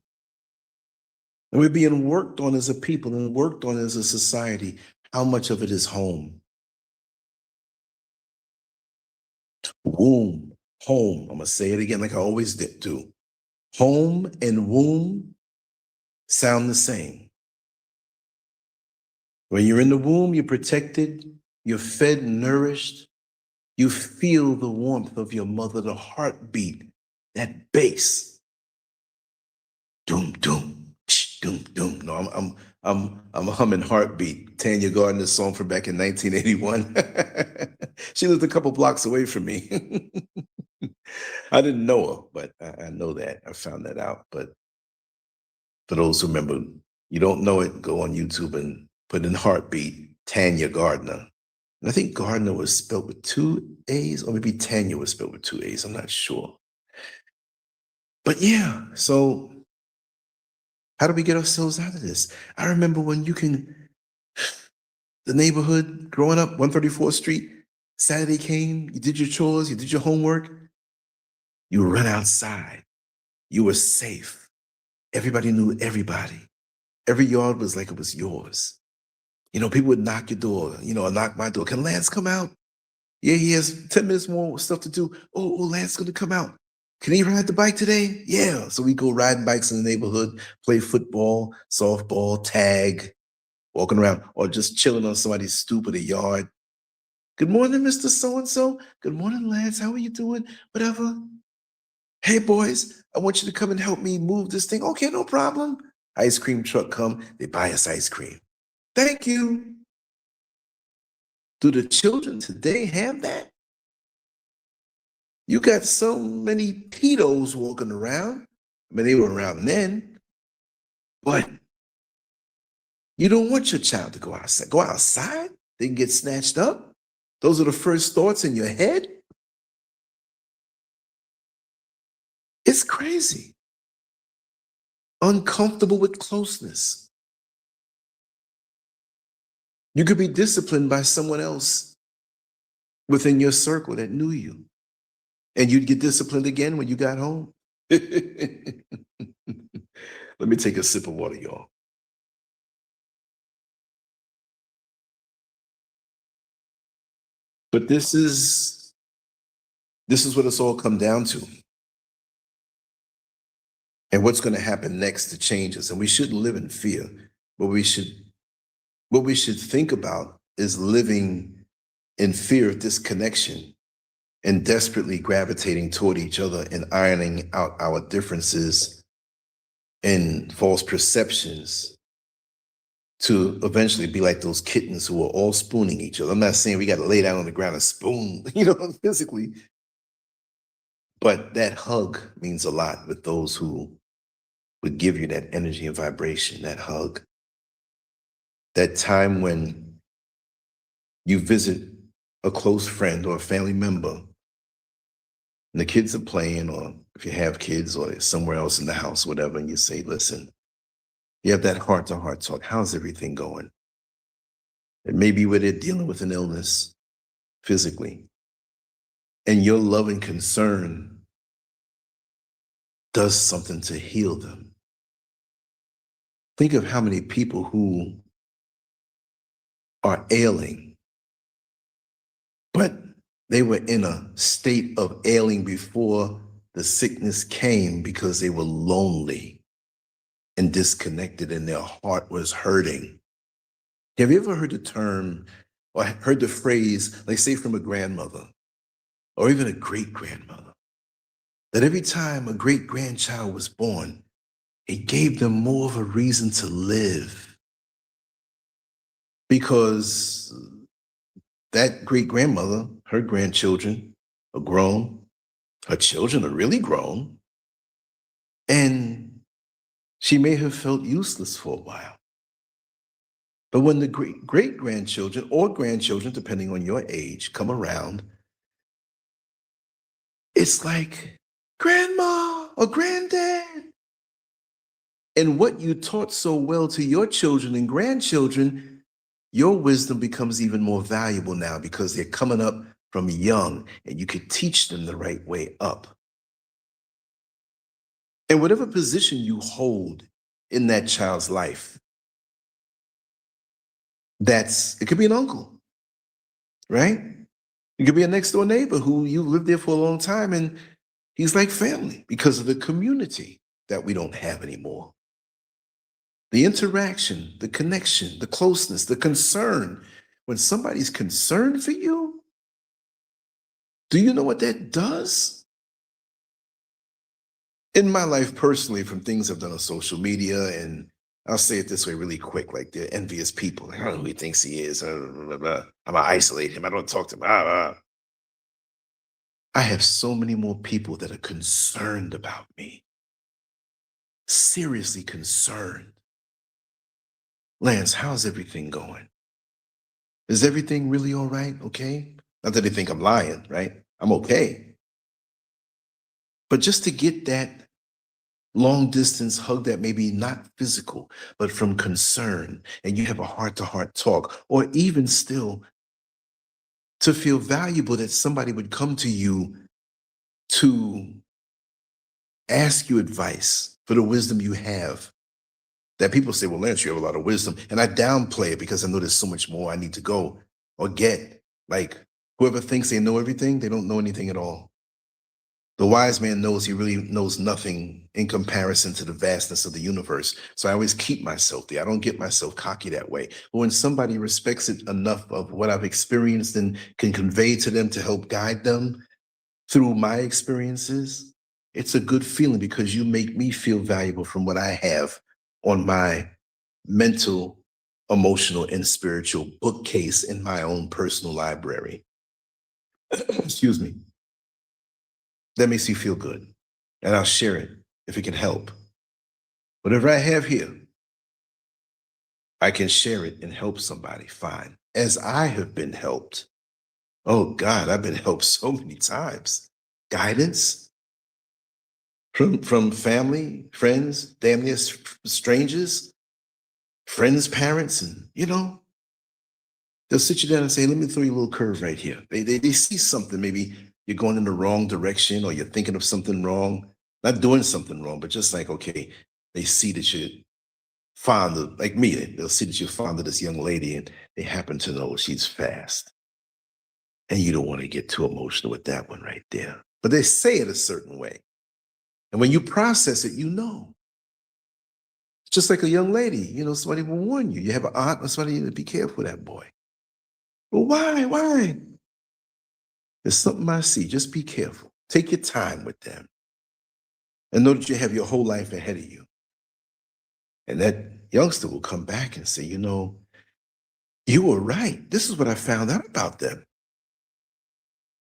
And we're being worked on as a people and worked on as a society. How much of it is home? Womb, home. I'm going to say it again like I always do. Home and womb sound the same. When you're in the womb, you're protected, you're fed and nourished. You feel the warmth of your mother, the heartbeat, that bass. Doom, doom, doom, doom. No, I'm humming Heartbeat, Tanya Gardner's song from back in 1981. She lived a couple blocks away from me. I didn't know her, but I know that. I found that out. But for those who remember, you don't know it, go on YouTube and put in Heartbeat, Tanya Gardner. And I think Gardner was spelled with 2 A's, or maybe Tanya was spelled with 2 A's. I'm not sure. But yeah, so how do we get ourselves out of this? I remember when the neighborhood growing up, 134th Street, Saturday came, you did your chores, you did your homework, you run outside, you were safe. Everybody knew everybody. Every yard was like it was yours. You know, people would knock your door, or knock my door. Can Lance come out? Yeah, he has 10 minutes more stuff to do. Oh, Lance's gonna come out. Can he ride the bike today? Yeah. So we go riding bikes in the neighborhood, play football, softball, tag, walking around, or just chilling on somebody's stoop in the yard. Good morning, Mr. So-and-so. Good morning, Lance. How are you doing? Whatever. Hey, boys, I want you to come and help me move this thing. Okay, no problem. Ice cream truck come. They buy us ice cream. Thank you. Do the children today have that? You got so many pedos walking around. I mean, they were around then, but you don't want your child to go outside. Go outside, they can get snatched up. Those are the first thoughts in your head. It's crazy. Uncomfortable with closeness. You could be disciplined by someone else within your circle that knew you. And you'd get disciplined again when you got home. Let me take a sip of water, y'all. But this is what it's all come down to. And what's going to happen next to change us. And we shouldn't live in fear. What we should think about is living in fear of disconnection and desperately gravitating toward each other and ironing out our differences and false perceptions to eventually be like those kittens who are all spooning each other. I'm not saying we got to lay down on the ground and spoon, physically. But that hug means a lot with those who would give you that energy and vibration, that hug. That time when you visit a close friend or a family member, and the kids are playing, or if you have kids or somewhere else in the house, whatever, and you say, listen, you have that heart-to-heart talk. How's everything going? And maybe where they're dealing with an illness physically, and your love and concern does something to heal them. Think of how many people who are ailing, but they were in a state of ailing before the sickness came because they were lonely. and disconnected and their heart was hurting. Have you ever heard the term or heard the phrase, like say from a grandmother or even a great grandmother, that every time a great grandchild was born, it gave them more of a reason to live because that great grandmother, her grandchildren are grown, her children are really grown, and she may have felt useless for a while. But when the great grandchildren or grandchildren, depending on your age, come around, it's like, grandma or granddad. And what you taught so well to your children and grandchildren, your wisdom becomes even more valuable now because they're coming up from young and you could teach them the right way up. And whatever position you hold in that child's life, it could be an uncle, right? It could be a next door neighbor who you lived there for a long time and he's like family because of the community that we don't have anymore. The interaction, the connection, the closeness, the concern. When somebody's concerned for you, do you know what that does? In my life personally, from things I've done on social media, and I'll say it this way really quick, like they're envious people. Like, I don't know who he thinks he is. I'm gonna isolate him. I don't talk to him. I have so many more people that are concerned about me. Seriously concerned. Lance, how's everything going? Is everything really all right? Okay? Not that they think I'm lying, right? I'm okay. But just to get that long distance hug that maybe not physical, but from concern, and you have a heart-to-heart talk, or even still to feel valuable that somebody would come to you to ask you advice for the wisdom you have. That people say, well, Lance, you have a lot of wisdom. And I downplay it because I know there's so much more I need to go or get. Like whoever thinks they know everything, they don't know anything at all. The wise man knows he really knows nothing in comparison to the vastness of the universe. So I always keep myself there. I don't get myself cocky that way. But when somebody respects it enough of what I've experienced and can convey to them to help guide them through my experiences, it's a good feeling because you make me feel valuable from what I have on my mental, emotional, and spiritual bookcase in my own personal library. Excuse me. That makes you feel good. And I'll share it if it can help. Whatever I have here, I can share it and help somebody, fine. As I have been helped. Oh God, I've been helped so many times. Guidance from family, friends, damn near strangers, friends, parents, and they'll sit you down and say, let me throw you a little curve right here. They see something, maybe you're going in the wrong direction or you're thinking of something wrong, not doing something wrong, but just like, okay, they see that you're fond of, like me, they'll see that you're fond of this young lady and they happen to know she's fast. And you don't want to get too emotional with that one right there. But they say it a certain way. And when you process it, you know. It's just like a young lady, somebody will warn you. You have an aunt or somebody, be careful of that boy. Well, why? Why? There's something I see. Just be careful. Take your time with them. And know that you have your whole life ahead of you. And that youngster will come back and say, you were right. This is what I found out about them.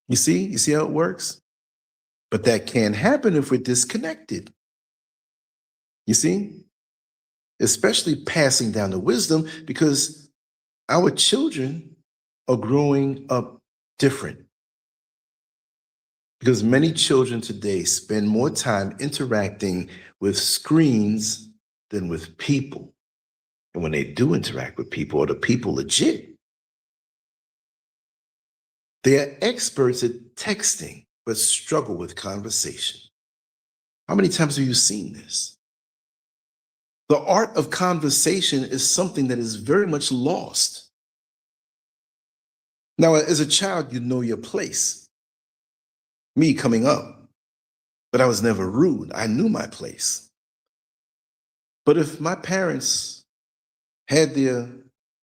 You see how it works? But that can't happen if we're disconnected. You see? Especially passing down the wisdom because our children are growing up different. Because many children today spend more time interacting with screens than with people. And when they do interact with people, or the people legit, they are experts at texting, but struggle with conversation. How many times have you seen this? The art of conversation is something that is very much lost. Now, as a child, you know your place. Me coming up, but I was never rude. I knew my place. But if my parents had their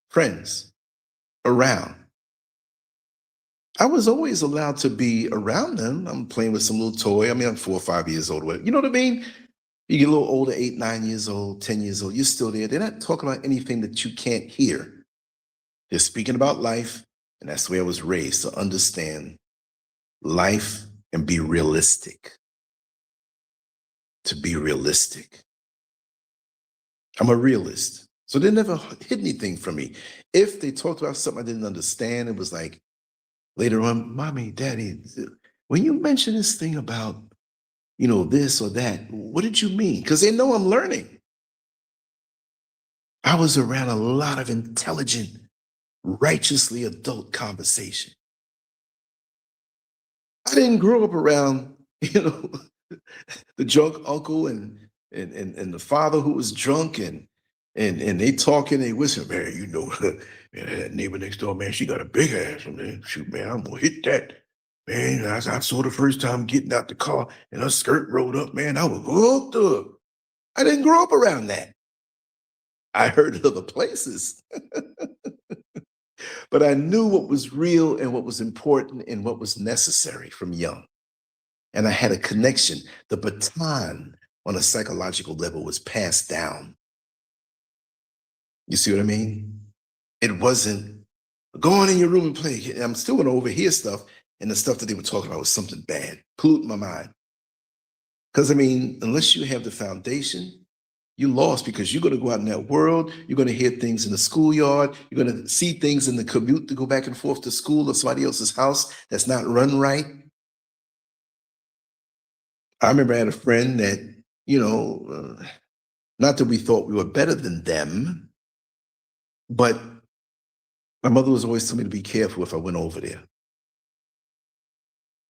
friends around, I was always allowed to be around them. I'm playing with some little toy. I mean, I'm 4 or 5 years old. You know what I mean? You get a little older, 8, 9 years old, 10 years old, you're still there. They're not talking about anything that you can't hear. They're speaking about life, and that's the way I was raised, to understand life and be realistic. To be realistic. I'm a realist. So they never hid anything from me. If they talked about something I didn't understand, it was like later on, Mommy, Daddy, when you mention this thing about, this or that, what did you mean? Because they know I'm learning. I was around a lot of intelligent, righteously adult conversation. I didn't grow up around, the drunk uncle and the father who was drunk and they talking, they whisper, man, man, that neighbor next door, man, she got a big ass, man. Shoot, man, I'm gonna hit that. Man, I saw the first time getting out the car and her skirt rolled up, man. I was hooked up. I didn't grow up around that. I heard it other places. But I knew what was real and what was important and what was necessary from young. And I had a connection. The baton on a psychological level was passed down. You see what I mean? It wasn't go on in your room and play. I'm still going to overhear stuff, and the stuff that they were talking about was something bad, polluting my mind. Because, unless you have the foundation, you lost, because you're going to go out in that world. You're going to hear things in the schoolyard. You're going to see things in the commute to go back and forth to school or somebody else's house that's not run right. I remember I had a friend that, not that we thought we were better than them, but my mother was always telling me to be careful if I went over there.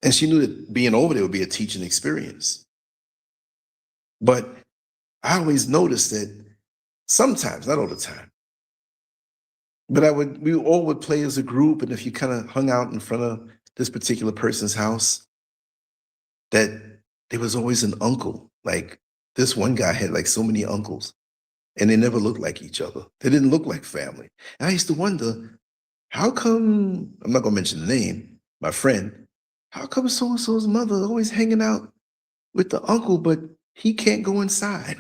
And she knew that being over there would be a teaching experience. But I always noticed that sometimes, not all the time, but we all would play as a group. And if you kind of hung out in front of this particular person's house, that there was always an uncle. Like this one guy had like so many uncles, and they never looked like each other. They didn't look like family. And I used to wonder, how come, I'm not gonna mention the name, my friend, how come so-and-so's mother always hanging out with the uncle, but he can't go inside?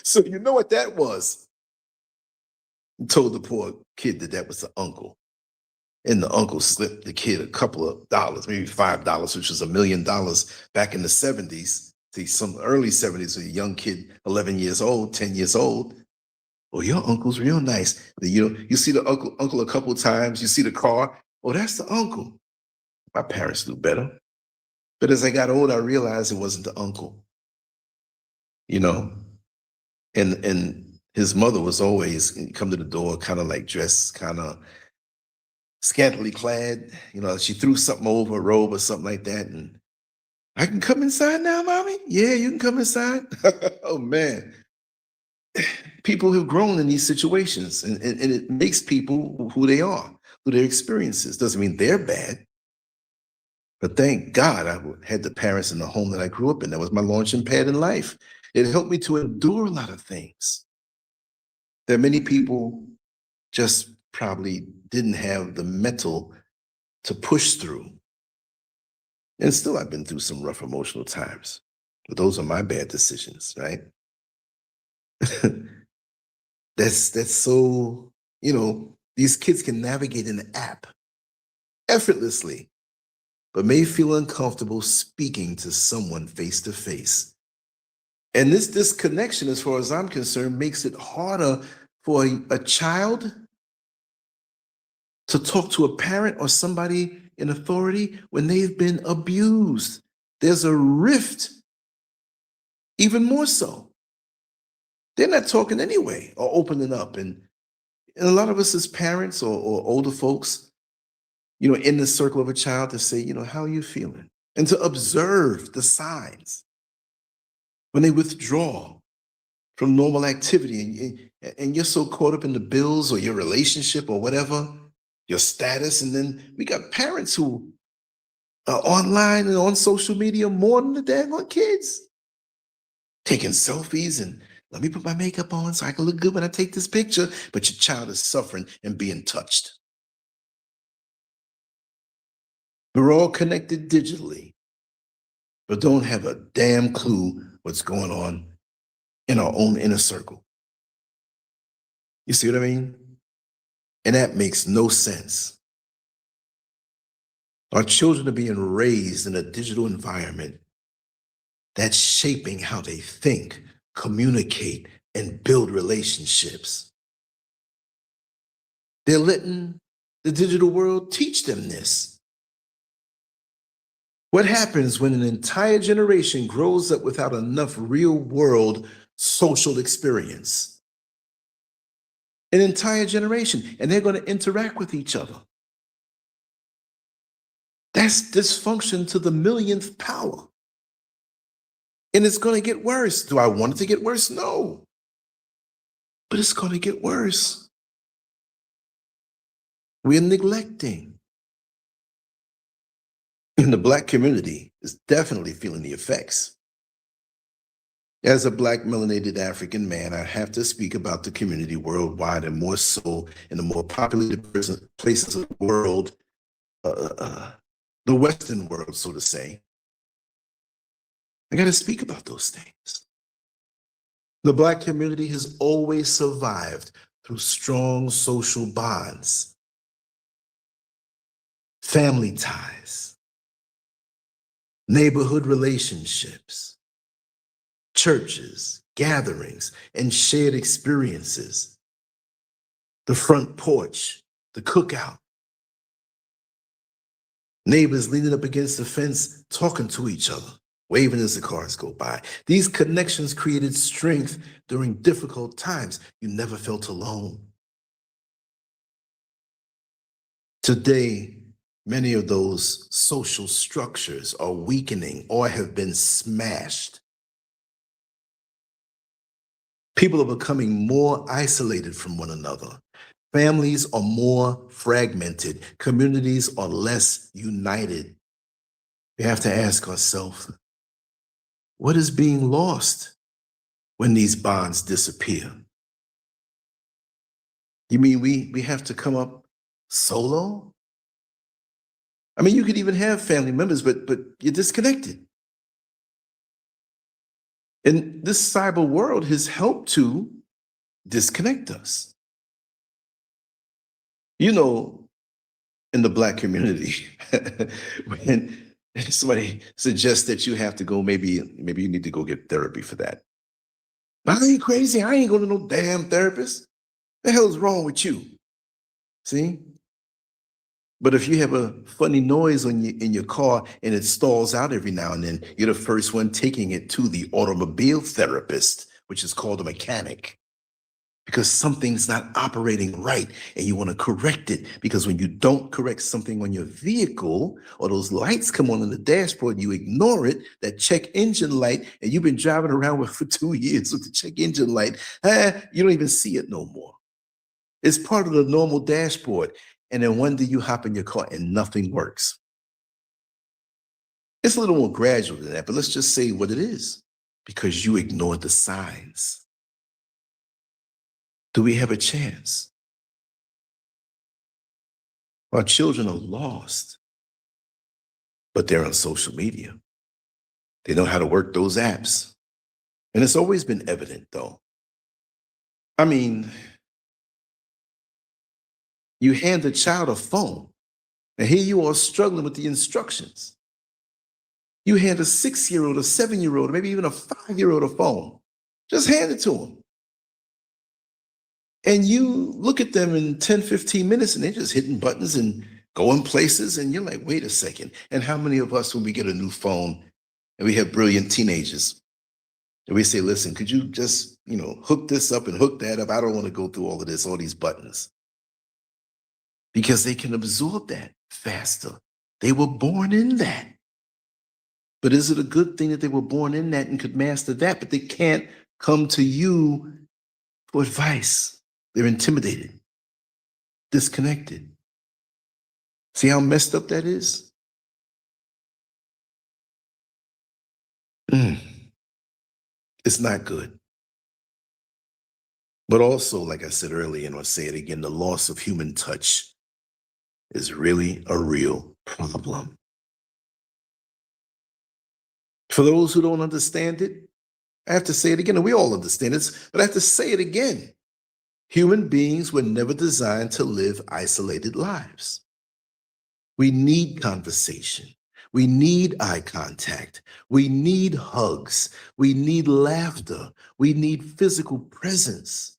So you know what that was? I told the poor kid that was the uncle. And the uncle slipped the kid a couple of dollars, maybe $5, which was $1 million back in the 70s. See, some early 70s, a young kid, 11 years old, 10 years old. Oh, your uncle's real nice. You see the uncle a couple of times, you see the car. Oh, that's the uncle. My parents knew better. But as I got older, I realized it wasn't the uncle. And his mother was always come to the door, kind of like dressed, kind of scantily clad. She threw something over a robe or something like that. And I can come inside now, Mommy? Yeah, you can come inside. Oh, man. People have grown in these situations, and it makes people who they are, who their experiences. Doesn't mean they're bad. But thank God I had the parents in the home that I grew up in. That was my launching pad in life. It helped me to endure a lot of things that many people just probably didn't have the mental to push through. And still, I've been through some rough emotional times, but those are my bad decisions, right? That's so, these kids can navigate an app effortlessly, but may feel uncomfortable speaking to someone face to face. And this disconnection, as far as I'm concerned, makes it harder for a child to talk to a parent or somebody in authority when they've been abused. There's a rift, even more so. They're not talking anyway or opening up. And a lot of us as parents or older folks, in the circle of a child, to say, how are you feeling? And to observe the signs when they withdraw from normal activity, and you're so caught up in the bills or your relationship or whatever, your status. And then we got parents who are online and on social media more than the daggone kids, taking selfies and Let me put my makeup on so I can look good when I take this picture. But your child is suffering and being touched. We're all connected digitally, but don't have a damn clue what's going on in our own inner circle. You see what I mean? And that makes no sense. Our children are being raised in a digital environment that's shaping how they think, communicate, and build relationships. They're letting the digital world teach them this. What happens when an entire generation grows up without enough real world social experience? An entire generation, and they're going to interact with each other. That's dysfunction to the millionth power. And it's going to get worse. Do I want it to get worse? No. But it's going to get worse. We're neglecting. And the Black community is definitely feeling the effects. As a Black melanated African man, I have to speak about the community worldwide, and more so in the more populated places of the world, the Western world, so to say. I got to speak about those things. The Black community has always survived through strong social bonds, family ties, neighborhood relationships, churches, gatherings, and shared experiences. The front porch, the cookout, neighbors leaning up against the fence, talking to each other, waving as the cars go by. These connections created strength during difficult times. You never felt alone. Today, many of those social structures are weakening or have been smashed. People are becoming more isolated from one another. Families are more fragmented. Communities are less united. We have to ask ourselves, what is being lost when these bonds disappear? You mean we have to come up solo? I mean, you could even have family members, but you're disconnected. And this cyber world has helped to disconnect us. You know, in the Black community, when somebody suggests that you have to go, maybe you need to go get therapy for that. I ain't crazy. I ain't going to no damn therapist. The hell is wrong with you? See? But if you have a funny noise in your car and it stalls out every now and then, you're the first one taking it to the automobile therapist, which is called a mechanic, because something's not operating right and you want to correct it. Because when you don't correct something on your vehicle, or those lights come on in the dashboard, you ignore it, that check engine light, and you've been driving around with for 2 years with the check engine light, you don't even see it no more. It's part of the normal dashboard. And then one day you hop in your car and nothing works. It's a little more gradual than that, but let's just say what it is, because you ignored the signs. Do we have a chance? Our children are lost, but they're on social media. They know how to work those apps. And it's always been evident, though. I mean, you hand a child a phone, and here you are struggling with the instructions. You hand a 6-year-old, a 7-year-old, maybe even a 5-year-old a phone. Just hand it to them. And you look at them in 10, 15 minutes, and they're just hitting buttons and going places. And you're like, wait a second. And how many of us, when we get a new phone and we have brilliant teenagers, and we say, listen, could you just, hook this up and hook that up? I don't want to go through all of this, all these buttons. Because they can absorb that faster. They were born in that. But is it a good thing that they were born in that and could master that, but they can't come to you for advice? They're intimidated, disconnected. See how messed up that is? It's not good. But also, like I said earlier, and I'll say it again, the loss of human touch is really a real problem. For those who don't understand it, I have to say it again, and we all understand it, but I have to say it again. Human beings were never designed to live isolated lives. We need conversation. We need eye contact. We need hugs. We need laughter. We need physical presence.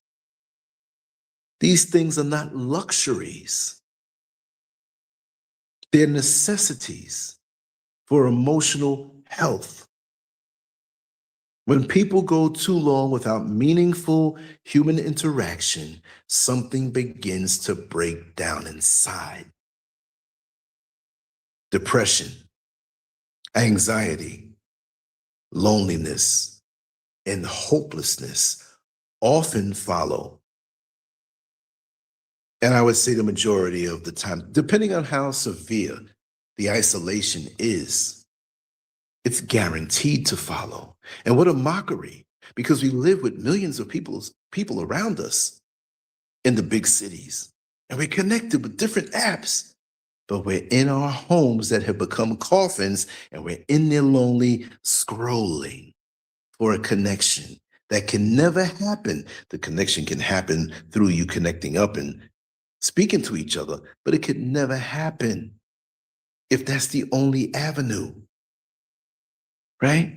These things are not luxuries. They're necessities for emotional health. When people go too long without meaningful human interaction, something begins to break down inside. Depression, anxiety, loneliness, and hopelessness often follow. And I would say the majority of the time, depending on how severe the isolation is, it's guaranteed to follow. And what a mockery, because we live with millions of people around us in the big cities, and we're connected with different apps, but we're in our homes that have become coffins, and we're in there lonely, scrolling for a connection that can never happen. The connection can happen through you connecting up and speaking to each other, but it could never happen if that's the only avenue, right?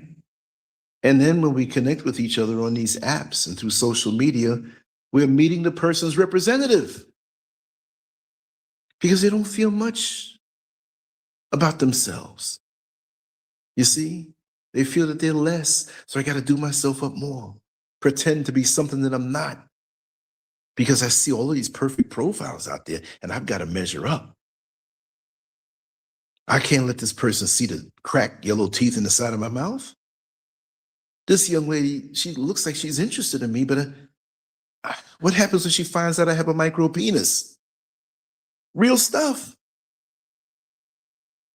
And then when we connect with each other on these apps and through social media, we're meeting the person's representative because they don't feel much about themselves. You see, they feel that they're less, so I got to do myself up more, pretend to be something that I'm not, because I see all of these perfect profiles out there and I've got to measure up. I can't let this person see the cracked yellow teeth in the side of my mouth. This young lady, she looks like she's interested in me, but what happens when she finds out I have a micro penis? Real stuff.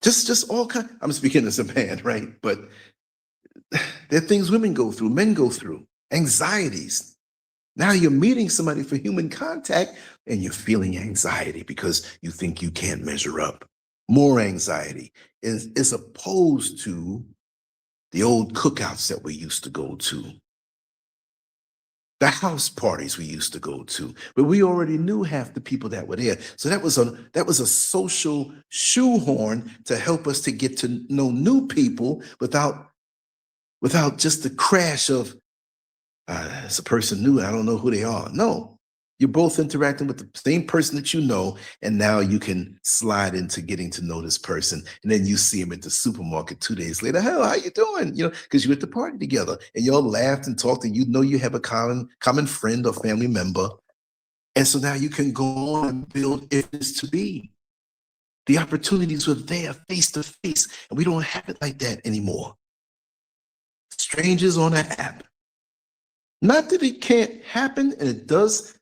Just all kind. I'm speaking as a man, right? But there are things women go through, men go through, anxieties. Now you're meeting somebody for human contact and you're feeling anxiety because you think you can't measure up. More anxiety is opposed to the old cookouts that we used to go to, the house parties we used to go to, but we already knew half the people that were there. So that was a social shoehorn to help us to get to know new people without just the crash of it's a person new, I don't know who they are. No, you're both interacting with the same person that you know, and now you can slide into getting to know this person. And then you see him at the supermarket 2 days later. Hell, how you doing? You know, because you were at the party together and y'all laughed and talked, and you know you have a common friend or family member. And so now you can go on and build if it's to be. The opportunities were there face to face, and we don't have it like that anymore. Strangers on an app. Not that it can't happen, and it does,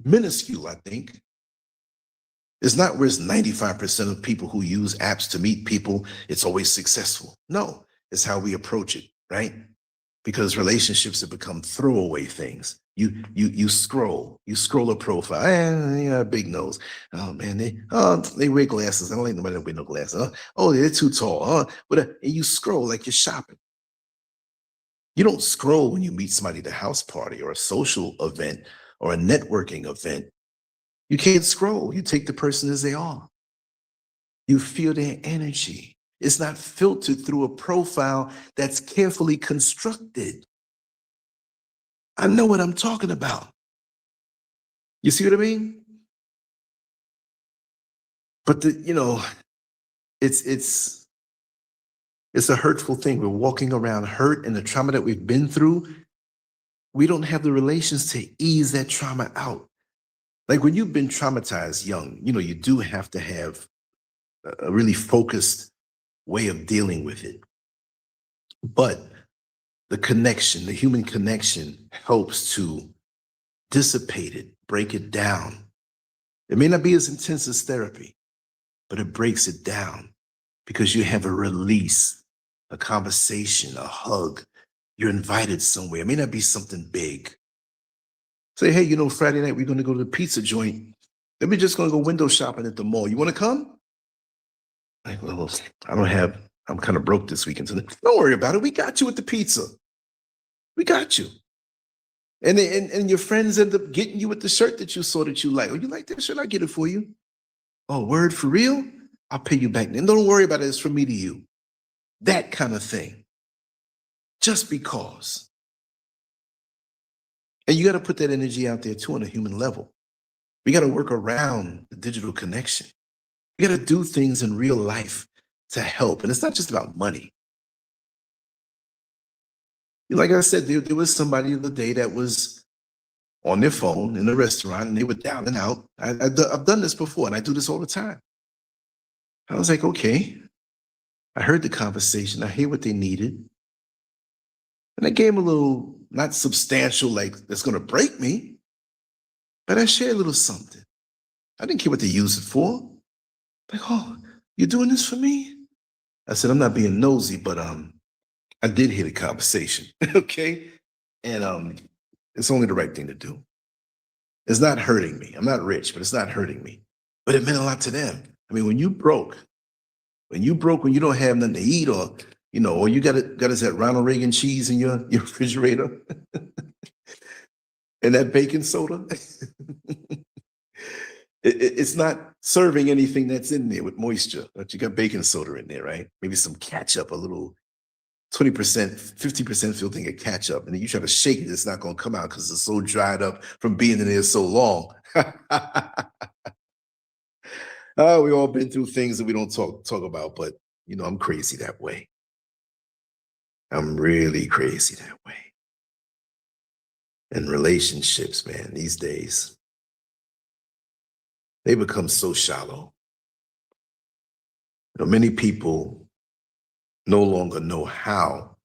minuscule, I think. It's not where it's 95% of people who use apps to meet people, it's always successful. No, it's how we approach it, right? Because relationships have become throwaway things. You scroll a profile, you got a big nose. Oh man, they wear glasses. I don't like nobody that wear no glasses. Oh, they're too tall. And you scroll like you're shopping. You don't scroll when you meet somebody at a house party or a social event or a networking event. You can't scroll. You take the person as they are. You feel their energy. It's not filtered through a profile that's carefully constructed. I know what I'm talking about. You see what I mean? But it's a hurtful thing. We're walking around hurt, and the trauma that we've been through, we don't have the relations to ease that trauma out. Like when you've been traumatized young, you do have to have a really focused way of dealing with it. But the connection, the human connection, helps to dissipate it, break it down. It may not be as intense as therapy, but it breaks it down because you have a release, a conversation, a hug. You're invited somewhere. It may not be something big. Say, hey, Friday night we're going to go to the pizza joint. Then we're just going to go window shopping at the mall. You want to come? Like, well, I'm kind of broke this weekend. So don't worry about it. We got you with the pizza. We got you. And your friends end up getting you with the shirt that you saw that you like. Oh, you like that shirt? I'll get it for you. Oh, word for real? I'll pay you back. And don't worry about it. It's from me to you. That kind of thing. Just because. And you got to put that energy out there too on a human level. We got to work around the digital connection. We got to do things in real life to help. And it's not just about money. Like I said, there was somebody the other day that was on their phone in a restaurant and they were down and out. I've done this before and I do this all the time. I was like, okay, I heard the conversation. I hear what they needed. And I gave them a little, not substantial, like that's going to break me, but I shared a little something. I didn't care what they used it for. Like, oh, you're doing this for me? I said, I'm not being nosy, but I did hear the conversation, okay? And it's only the right thing to do. It's not hurting me. I'm not rich, but it's not hurting me. But it meant a lot to them. I mean, when you broke, when you don't have nothing to eat, or or you got us that Ronald Reagan cheese in your refrigerator, and that baking soda, it's not serving anything that's in there with moisture. But you got baking soda in there, right? Maybe some ketchup, a little 20%, 50% filling of ketchup, and then you try to shake it, it's not going to come out because it's so dried up from being in there so long. We all been through things that we don't talk about, but I'm crazy that way. I'm really crazy that way. And relationships, man, these days, they become so shallow. Many people no longer know how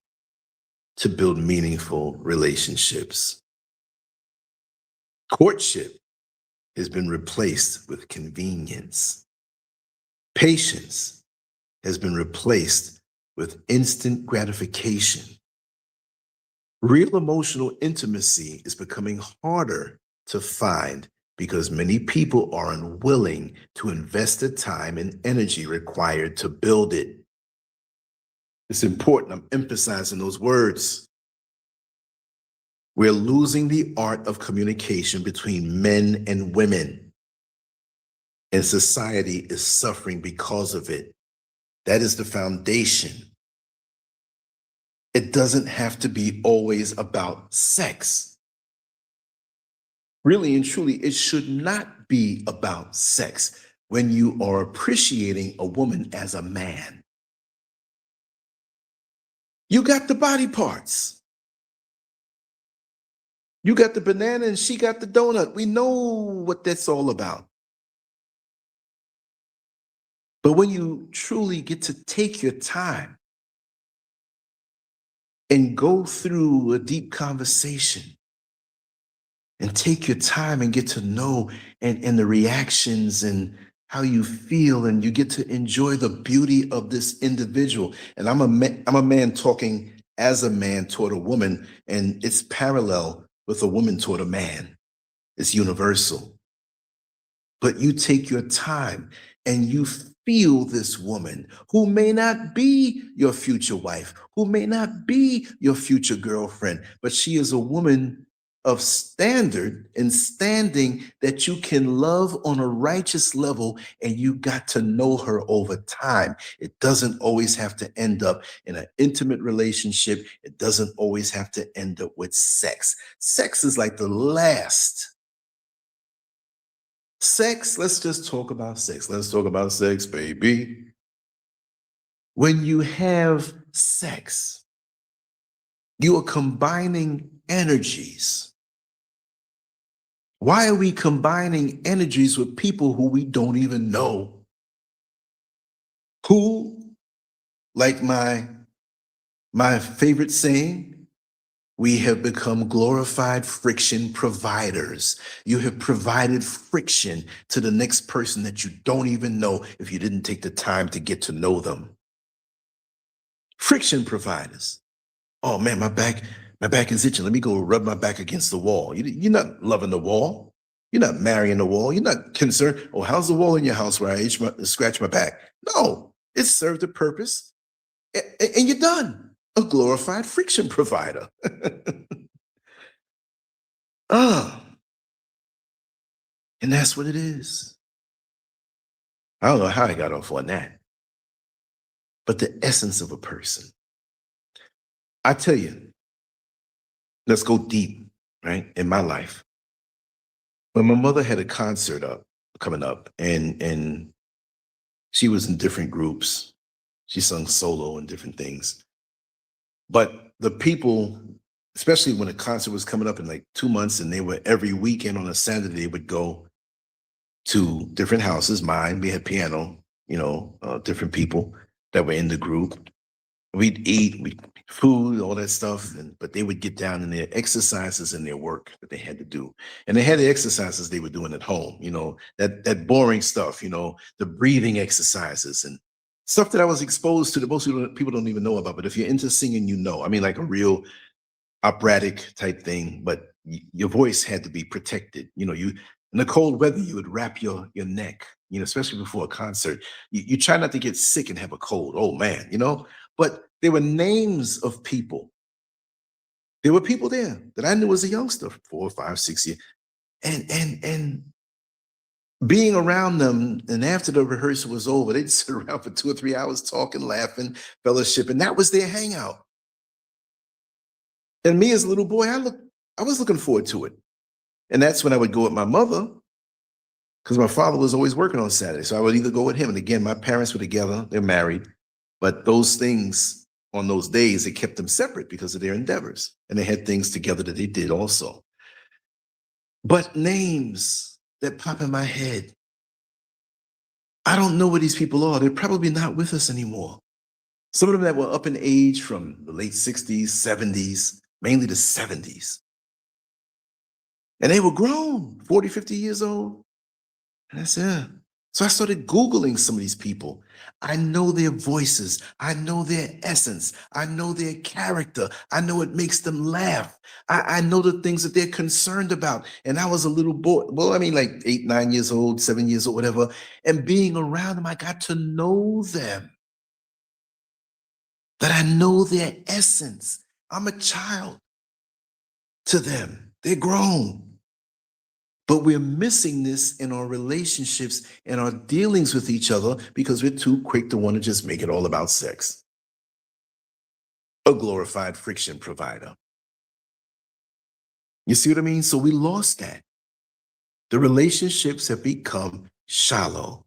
to build meaningful relationships. Courtship has been replaced with convenience. Patience has been replaced with instant gratification. Real emotional intimacy is becoming harder to find because many people are unwilling to invest the time and energy required to build it. It's important. I'm emphasizing those words. We're losing the art of communication between men and women, and society is suffering because of it. That is the foundation. It doesn't have to be always about sex. Really and truly, it should not be about sex when you are appreciating a woman as a man. You got the body parts. You got the banana and she got the donut. We know what that's all about. But when you truly get to take your time and go through a deep conversation and take your time and get to know and the reactions and how you feel, and you get to enjoy the beauty of this individual. And I'm a man talking as a man toward a woman, and it's parallel with a woman toward a man. It's universal. But you take your time and you feel this woman who may not be your future wife, who may not be your future girlfriend, but she is a woman of standard and standing that you can love on a righteous level, and you got to know her over time. It doesn't always have to end up in an intimate relationship. It doesn't always have to end up with sex. Sex is like the last. Sex, let's just talk about sex. Let's talk about sex, baby. When you have sex, you are combining energies. Why are we combining energies with people who we don't even know? Who, like my favorite saying, we have become glorified friction providers. You have provided friction to the next person that you don't even know if you didn't take the time to get to know them. Friction providers. Oh man, my back My back is itching. Let me go rub my back against the wall. You're not loving the wall. You're not marrying the wall. You're not concerned. Oh, how's the wall in your house where I scratch my back? No, it served a purpose, and you're done. A glorified friction provider. Ah, and that's what it is. I don't know how I got off on that, but the essence of a person. I tell you, let's go deep, right? In my life, when my mother had a concert coming up, and she was in different groups. She sung solo and different things. But the people, especially when a concert was coming up in like 2 months, and they were every weekend on a Saturday, they would go to different houses. Mine, we had piano, different people that were in the group. We'd eat, we'd food, all that stuff, but they would get down in their exercises and their work that they had to do. And they had the exercises they were doing at home, that boring stuff, the breathing exercises and stuff that I was exposed to that most people don't even know about. But if you're into singing, I mean, like a real operatic type thing, but your voice had to be protected. You in the cold weather, you would wrap your neck, especially before a concert. You try not to get sick and have a cold. Oh man, But there were names of people. There were people there that I knew as a youngster, 4, 5, 6 years, and being around them. And after the rehearsal was over, they'd sit around for 2 or 3 hours talking, laughing, fellowship, and that was their hangout. And me as a little boy, I was looking forward to it. And that's when I would go with my mother, because my father was always working on Saturday. So I would either go with him. And again, my parents were together, they're married. But those things on those days, it kept them separate because of their endeavors. And they had things together that they did also. But names that pop in my head, I don't know where these people are. They're probably not with us anymore. Some of them that were up in age from the late 60s, 70s, mainly the 70s. And they were grown, 40, 50 years old. And I said, so I started Googling some of these people. I know their voices. I know their essence. I know their character. I know it makes them laugh. I know the things that they're concerned about. And I was a little boy, well, I mean, like 8, 9 years old, 7 years old, whatever. And being around them, I got to know them. That I know their essence. I'm a child to them. They're grown. But we're missing this in our relationships and our dealings with each other because we're too quick to want to just make it all about sex. A glorified friction provider. You see what I mean? So we lost that. The relationships have become shallow.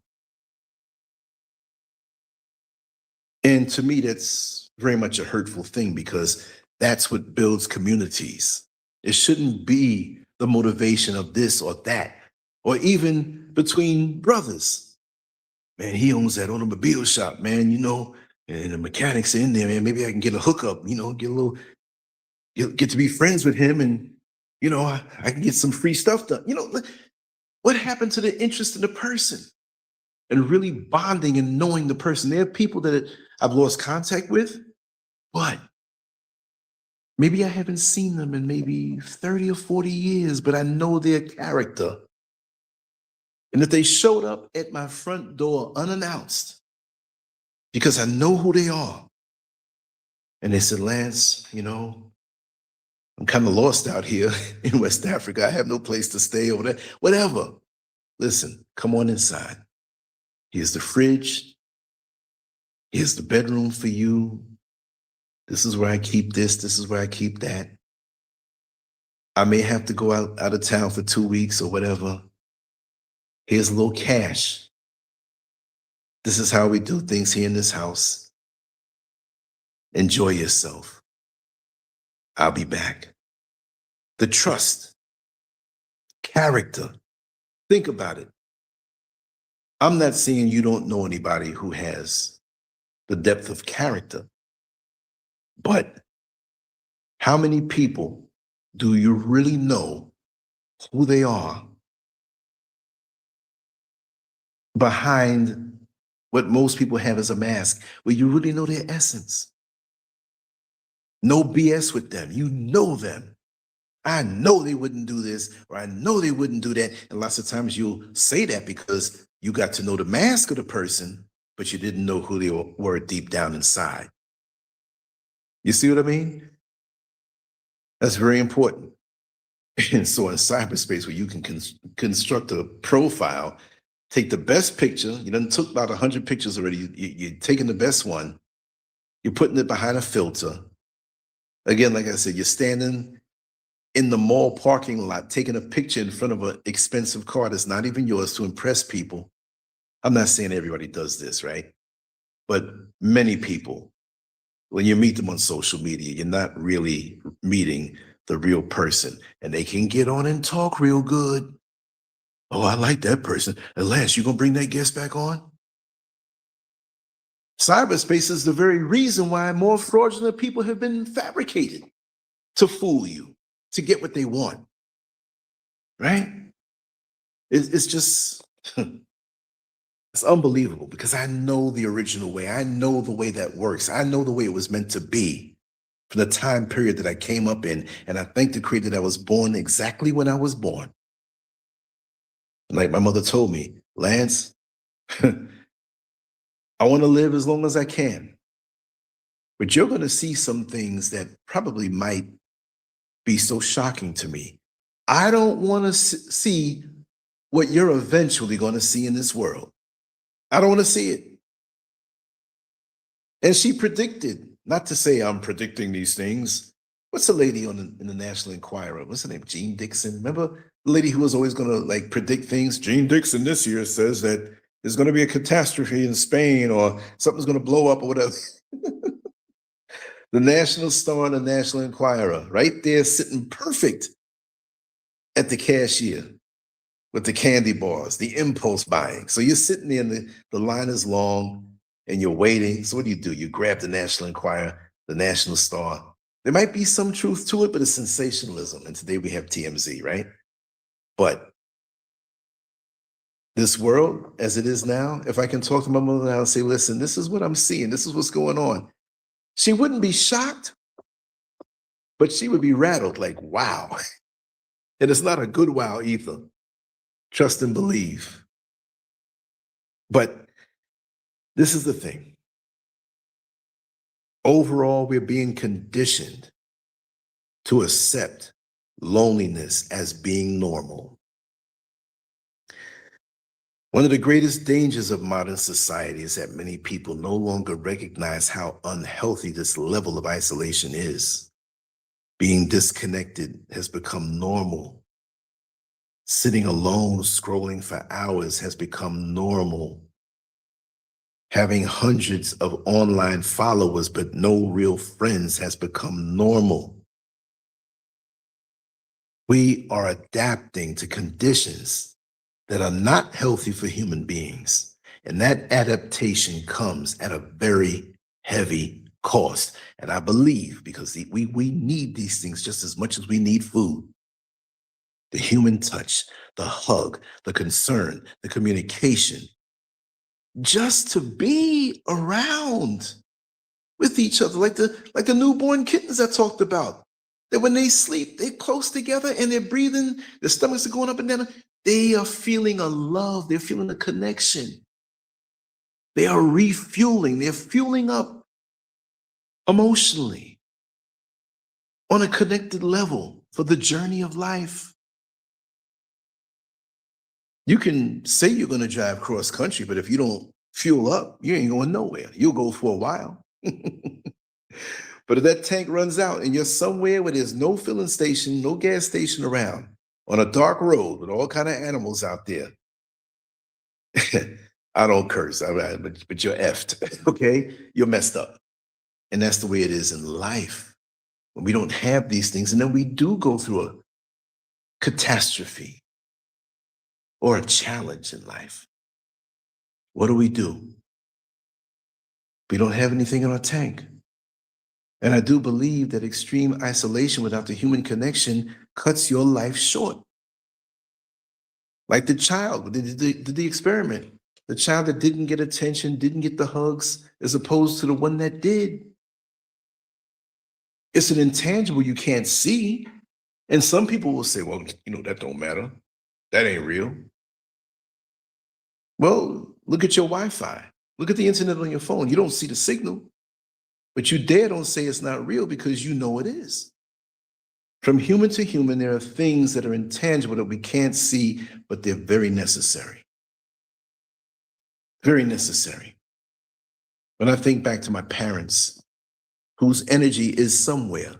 And to me, that's very much a hurtful thing because that's what builds communities. It shouldn't be the motivation of this or that, or even between brothers. Man, he owns that automobile shop, man, and the mechanics are in there, man. Maybe I can get a hookup, get to be friends with him, and I can get some free stuff done. What happened to the interest in the person and really bonding and knowing the person? There are people that I've lost contact with, but maybe I haven't seen them in maybe 30 or 40 years, but I know their character. And if they showed up at my front door unannounced, because I know who they are, and they said, Lance, I'm kind of lost out here in West Africa. I have no place to stay over there, whatever. Listen, come on inside. Here's the fridge. Here's the bedroom for you. This is where I keep this. This is where I keep that. I may have to go out of town for 2 weeks or whatever. Here's a little cash. This is how we do things here in this house. Enjoy yourself. I'll be back. The trust, character. Think about it. I'm not saying you don't know anybody who has the depth of character, but how many people do you really know who they are behind what most people have as a mask, where you really know their essence? No BS with them. You know them. I know they wouldn't do this, or I know they wouldn't do that. And lots of times you'll say that because you got to know the mask of the person, but you didn't know who they were deep down inside. You see what I mean? That's very important. And so in cyberspace, where you can construct a profile, take the best picture. You done took about 100 pictures already. You're taking the best one. You're putting it behind a filter. Again, like I said, you're standing in the mall parking lot, taking a picture in front of an expensive car that's not even yours to impress people. I'm not saying everybody does this, right? But many people, when you meet them on social media, you're not really meeting the real person, and they can get on and talk real good. Oh, I like that person. And Lance, you gonna bring that guest back on? Cyberspace is the very reason why more fraudulent people have been fabricated to fool you, to get what they want, right? It's just, it's unbelievable because I know the original way. I know the way that works. I know the way it was meant to be for the time period that I came up in. And I thank the Creator that I was born exactly when I was born. Like my mother told me, Lance, I want to live as long as I can. But you're going to see some things that probably might be so shocking to me. I don't want to see what you're eventually going to see in this world. I don't want to see it. And she predicted, not to say I'm predicting these things. What's the lady in the National Enquirer? What's her name? Jean Dixon. Remember the lady who was always going to like predict things? Jean Dixon this year says that there's going to be a catastrophe in Spain or something's going to blow up or whatever. The National Star and the National Enquirer, right there sitting perfect at the cashier with the candy bars, the impulse buying. So you're sitting there and the line is long and you're waiting. So what do? You grab the National Enquirer, the National Star. There might be some truth to it, but it's sensationalism. And today we have TMZ, right? But this world as it is now, if I can talk to my mother now and say, listen, this is what I'm seeing. This is what's going on. She wouldn't be shocked, but she would be rattled like, wow. And it's not a good wow either. Trust and believe. But this is the thing. Overall, we're being conditioned to accept loneliness as being normal. One of the greatest dangers of modern society is that many people no longer recognize how unhealthy this level of isolation is. Being disconnected has become normal. Sitting alone, scrolling for hours has become normal. Having hundreds of online followers but no real friends has become normal. We are adapting to conditions that are not healthy for human beings. And that adaptation comes at a very heavy cost. And I believe, because we need these things just as much as we need food. The human touch, the hug, the concern, the communication, just to be around with each other, like the newborn kittens I talked about. That when they sleep, they're close together and they're breathing, their stomachs are going up and down. They are feeling a love, they're feeling a connection. They are refueling, they're fueling up emotionally on a connected level for the journey of life. You can say you're going to drive cross country, but if you don't fuel up, you ain't going nowhere. You'll go for a while. But if that tank runs out and you're somewhere where there's no filling station, no gas station around, on a dark road with all kind of animals out there, I don't curse, but you're effed, okay? You're messed up. And that's the way it is in life. When we don't have these things, and then we do go through a catastrophe or a challenge in life. What do? We don't have anything in our tank. And I do believe that extreme isolation without the human connection cuts your life short. Like the child did the experiment. The child that didn't get attention, didn't get the hugs, as opposed to the one that did. It's an intangible you can't see. And some people will say, well, that don't matter. That ain't real. Well, look at your Wi-Fi. Look at the internet on your phone. You don't see the signal, but you don't say it's not real because you know it is. From human to human, there are things that are intangible that we can't see, but they're very necessary. Very necessary. When I think back to my parents, whose energy is somewhere,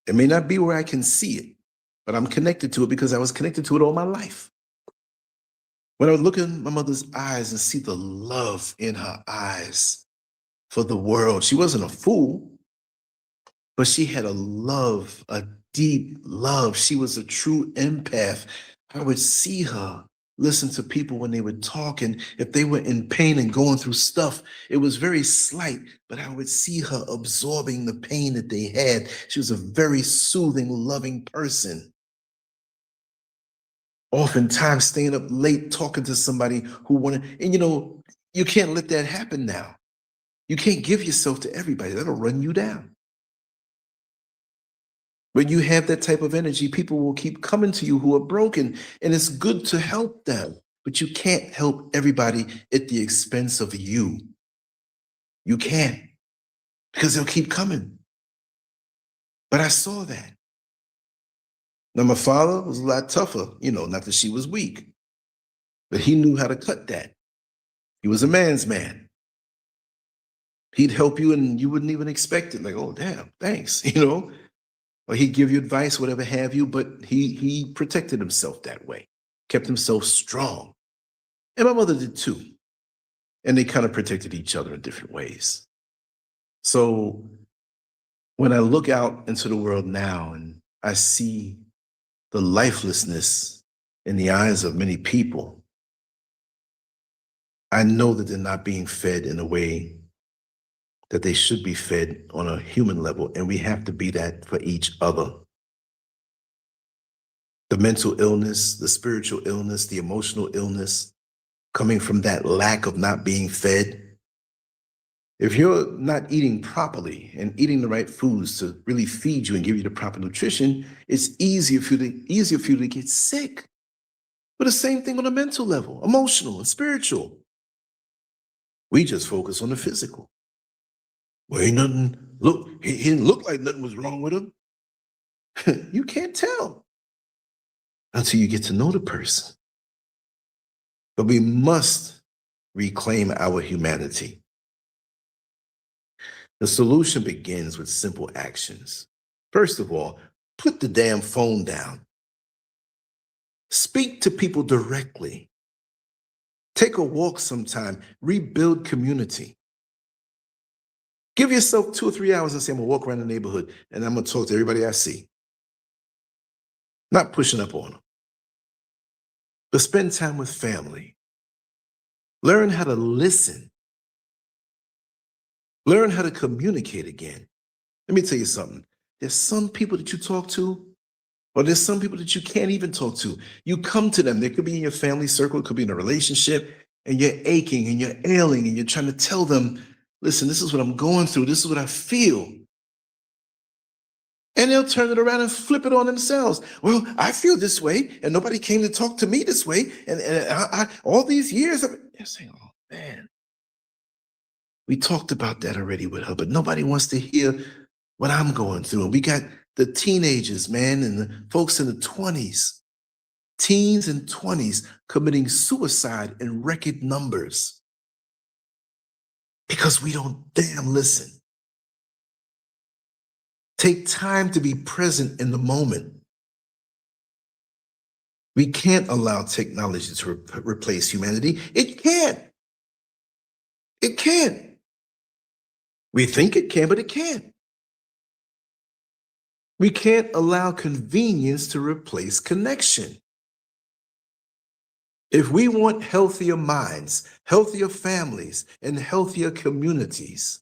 it may not be where I can see it, but I'm connected to it because I was connected to it all my life. When I would look in my mother's eyes and see the love in her eyes for the world, she wasn't a fool, but she had a love, a deep love. She was a true empath. I would see her listen to people when they were talking. If they were in pain and going through stuff, it was very slight, but I would see her absorbing the pain that they had. She was a very soothing, loving person. Oftentimes staying up late talking to somebody who wanted, and you can't let that happen now. You can't give yourself to everybody. That'll run you down. When you have that type of energy, people will keep coming to you who are broken, and it's good to help them, but you can't help everybody at the expense of you. You can't, because they'll keep coming. But I saw that. Now, my father was a lot tougher, not that she was weak, but he knew how to cut that. He was a man's man. He'd help you and you wouldn't even expect it. Like, oh, damn, thanks, Or he'd give you advice, whatever have you, but he protected himself that way, kept himself strong. And my mother did too. And they kind of protected each other in different ways. So when I look out into the world now and I see the lifelessness in the eyes of many people, I know that they're not being fed in a way that they should be fed on a human level, and we have to be that for each other. The mental illness, the spiritual illness, the emotional illness, coming from that lack of not being fed. If you're not eating properly and eating the right foods to really feed you and give you the proper nutrition, it's easier for you to get sick. But the same thing on a mental level, emotional and spiritual. We just focus on the physical. Well, ain't nothing, he didn't look like nothing was wrong with him. You can't tell until you get to know the person. But we must reclaim our humanity. The solution begins with simple actions. First of all, put the damn phone down. Speak to people directly. Take a walk sometime. Rebuild community. Give yourself 2 or 3 hours and say, I'm going to walk around the neighborhood and I'm going to talk to everybody I see. Not pushing up on them. But spend time with family. Learn how to listen. Learn how to communicate again. Let me tell you something. There's some people that you talk to, or there's some people that you can't even talk to. You come to them. They could be in your family circle. It could be in a relationship, and you're aching and you're ailing and you're trying to tell them, listen, this is what I'm going through. This is what I feel. And they'll turn it around and flip it on themselves. Well, I feel this way, and nobody came to talk to me this way. And I all these years, they're saying, oh, man. We talked about that already with her, but nobody wants to hear what I'm going through. And we got the teenagers, man, and the folks in the 20s, teens and 20s committing suicide in record numbers because we don't damn listen. Take time to be present in the moment. We can't allow technology to replace humanity. It can't. It can't. We think it can, but it can't. We can't allow convenience to replace connection. If we want healthier minds, healthier families, and healthier communities,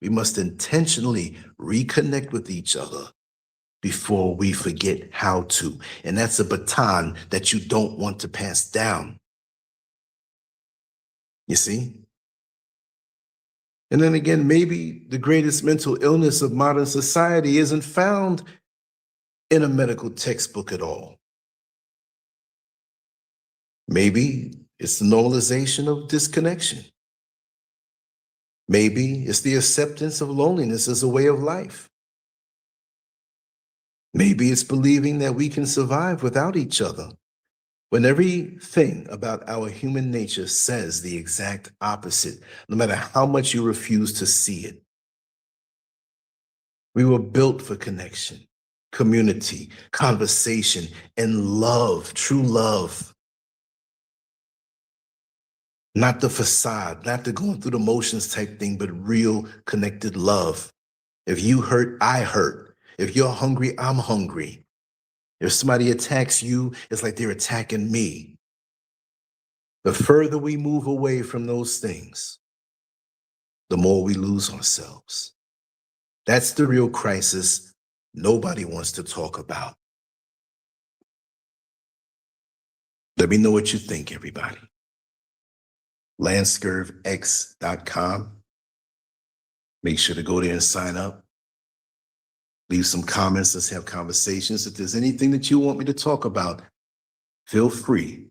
we must intentionally reconnect with each other before we forget how to. And that's a baton that you don't want to pass down. You see? And then again, maybe the greatest mental illness of modern society isn't found in a medical textbook at all. Maybe it's the normalization of disconnection. Maybe it's the acceptance of loneliness as a way of life. Maybe it's believing that we can survive without each other, when everything about our human nature says the exact opposite, no matter how much you refuse to see it. We were built for connection, community, conversation, and love, true love. Not the facade, not the going through the motions type thing, but real connected love. If you hurt, I hurt. If you're hungry, I'm hungry. If somebody attacks you, it's like they're attacking me. The further we move away from those things, the more we lose ourselves. That's the real crisis nobody wants to talk about. Let me know what you think, everybody. Scurvx.com. Make sure to go there and sign up. Leave some comments. Let's have conversations. If there's anything that you want me to talk about, feel free.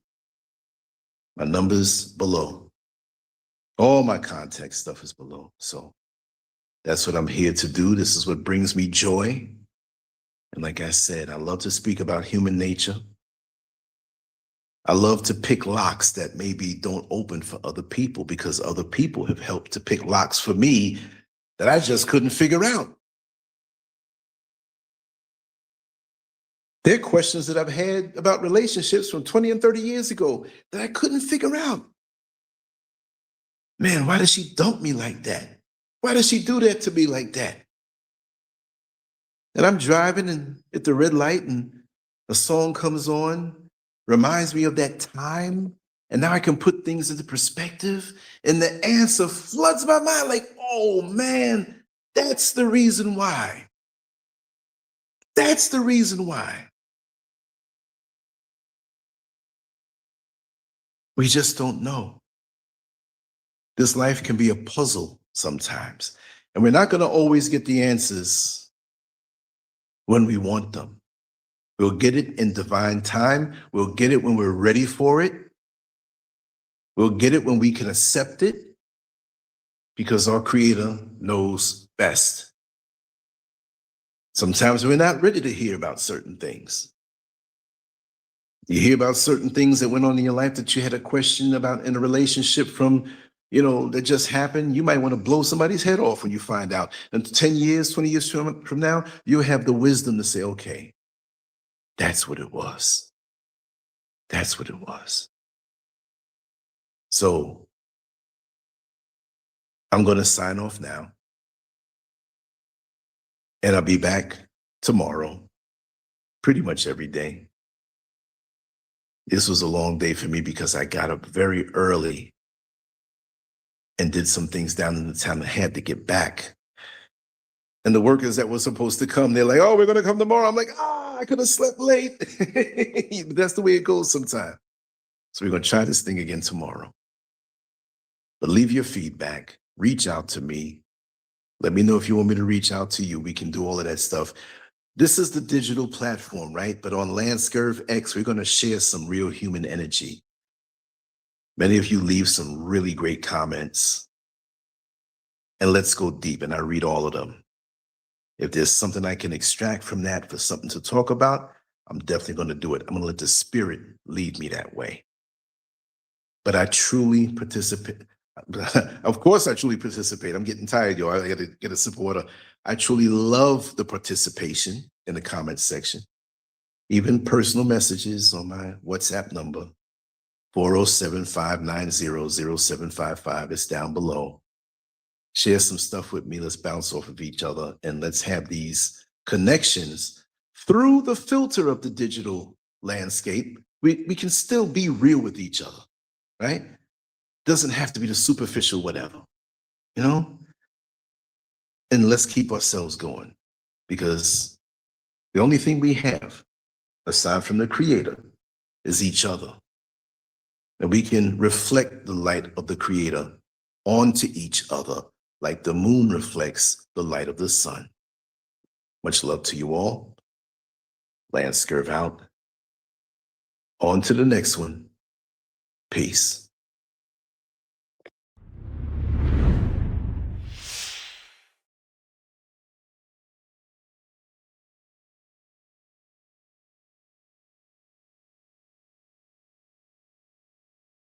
My number's below. All my contact stuff is below. So that's what I'm here to do. This is what brings me joy. And like I said, I love to speak about human nature. I love to pick locks that maybe don't open for other people, because other people have helped to pick locks for me that I just couldn't figure out. There are questions that I've had about relationships from 20 and 30 years ago that I couldn't figure out. Man, why does she dump me like that? Why does she do that to me like that? And I'm driving and at the red light and a song comes on, reminds me of that time, and now I can put things into perspective, and the answer floods my mind like, oh man, that's the reason why. That's the reason why. We just don't know. This life can be a puzzle sometimes, and we're not going to always get the answers when we want them. We'll get it in divine time. We'll get it when we're ready for it. We'll get it when we can accept it, because our Creator knows best. Sometimes we're not ready to hear about certain things. You hear about certain things that went on in your life that you had a question about in a relationship from, that just happened. You might want to blow somebody's head off when you find out. And 10 years, 20 years from now, you'll have the wisdom to say, okay, that's what it was. That's what it was. So I'm going to sign off now. And I'll be back tomorrow, pretty much every day. This was a long day for me because I got up very early and did some things down in the town. I had to get back. And the workers that were supposed to come, they're like, oh, we're going to come tomorrow. I'm like, I could have slept late. That's the way it goes sometimes. So we're going to try this thing again tomorrow. But leave your feedback. Reach out to me. Let me know if you want me to reach out to you. We can do all of that stuff. This is the digital platform, right? But on Scurv X, we're going to share some real human energy. Many of you leave some really great comments. And let's go deep, and I read all of them. If there's something I can extract from that for something to talk about, I'm definitely going to do it. I'm going to let the spirit lead me that way. But I truly participate. Of course, I truly participate. I'm getting tired, yo. I got to get a sip of water. I truly love the participation in the comments section. Even personal messages on my WhatsApp number, 407-590-0755. It's down below. Share some stuff with me. Let's bounce off of each other, and let's have these connections through the filter of the digital landscape. We can still be real with each other, right? Doesn't have to be the superficial whatever, And let's keep ourselves going, because the only thing we have, aside from the Creator, is each other. And we can reflect the light of the Creator onto each other like the moon reflects the light of the sun. Much love to you all. Lance Scurv out. On to the next one. Peace.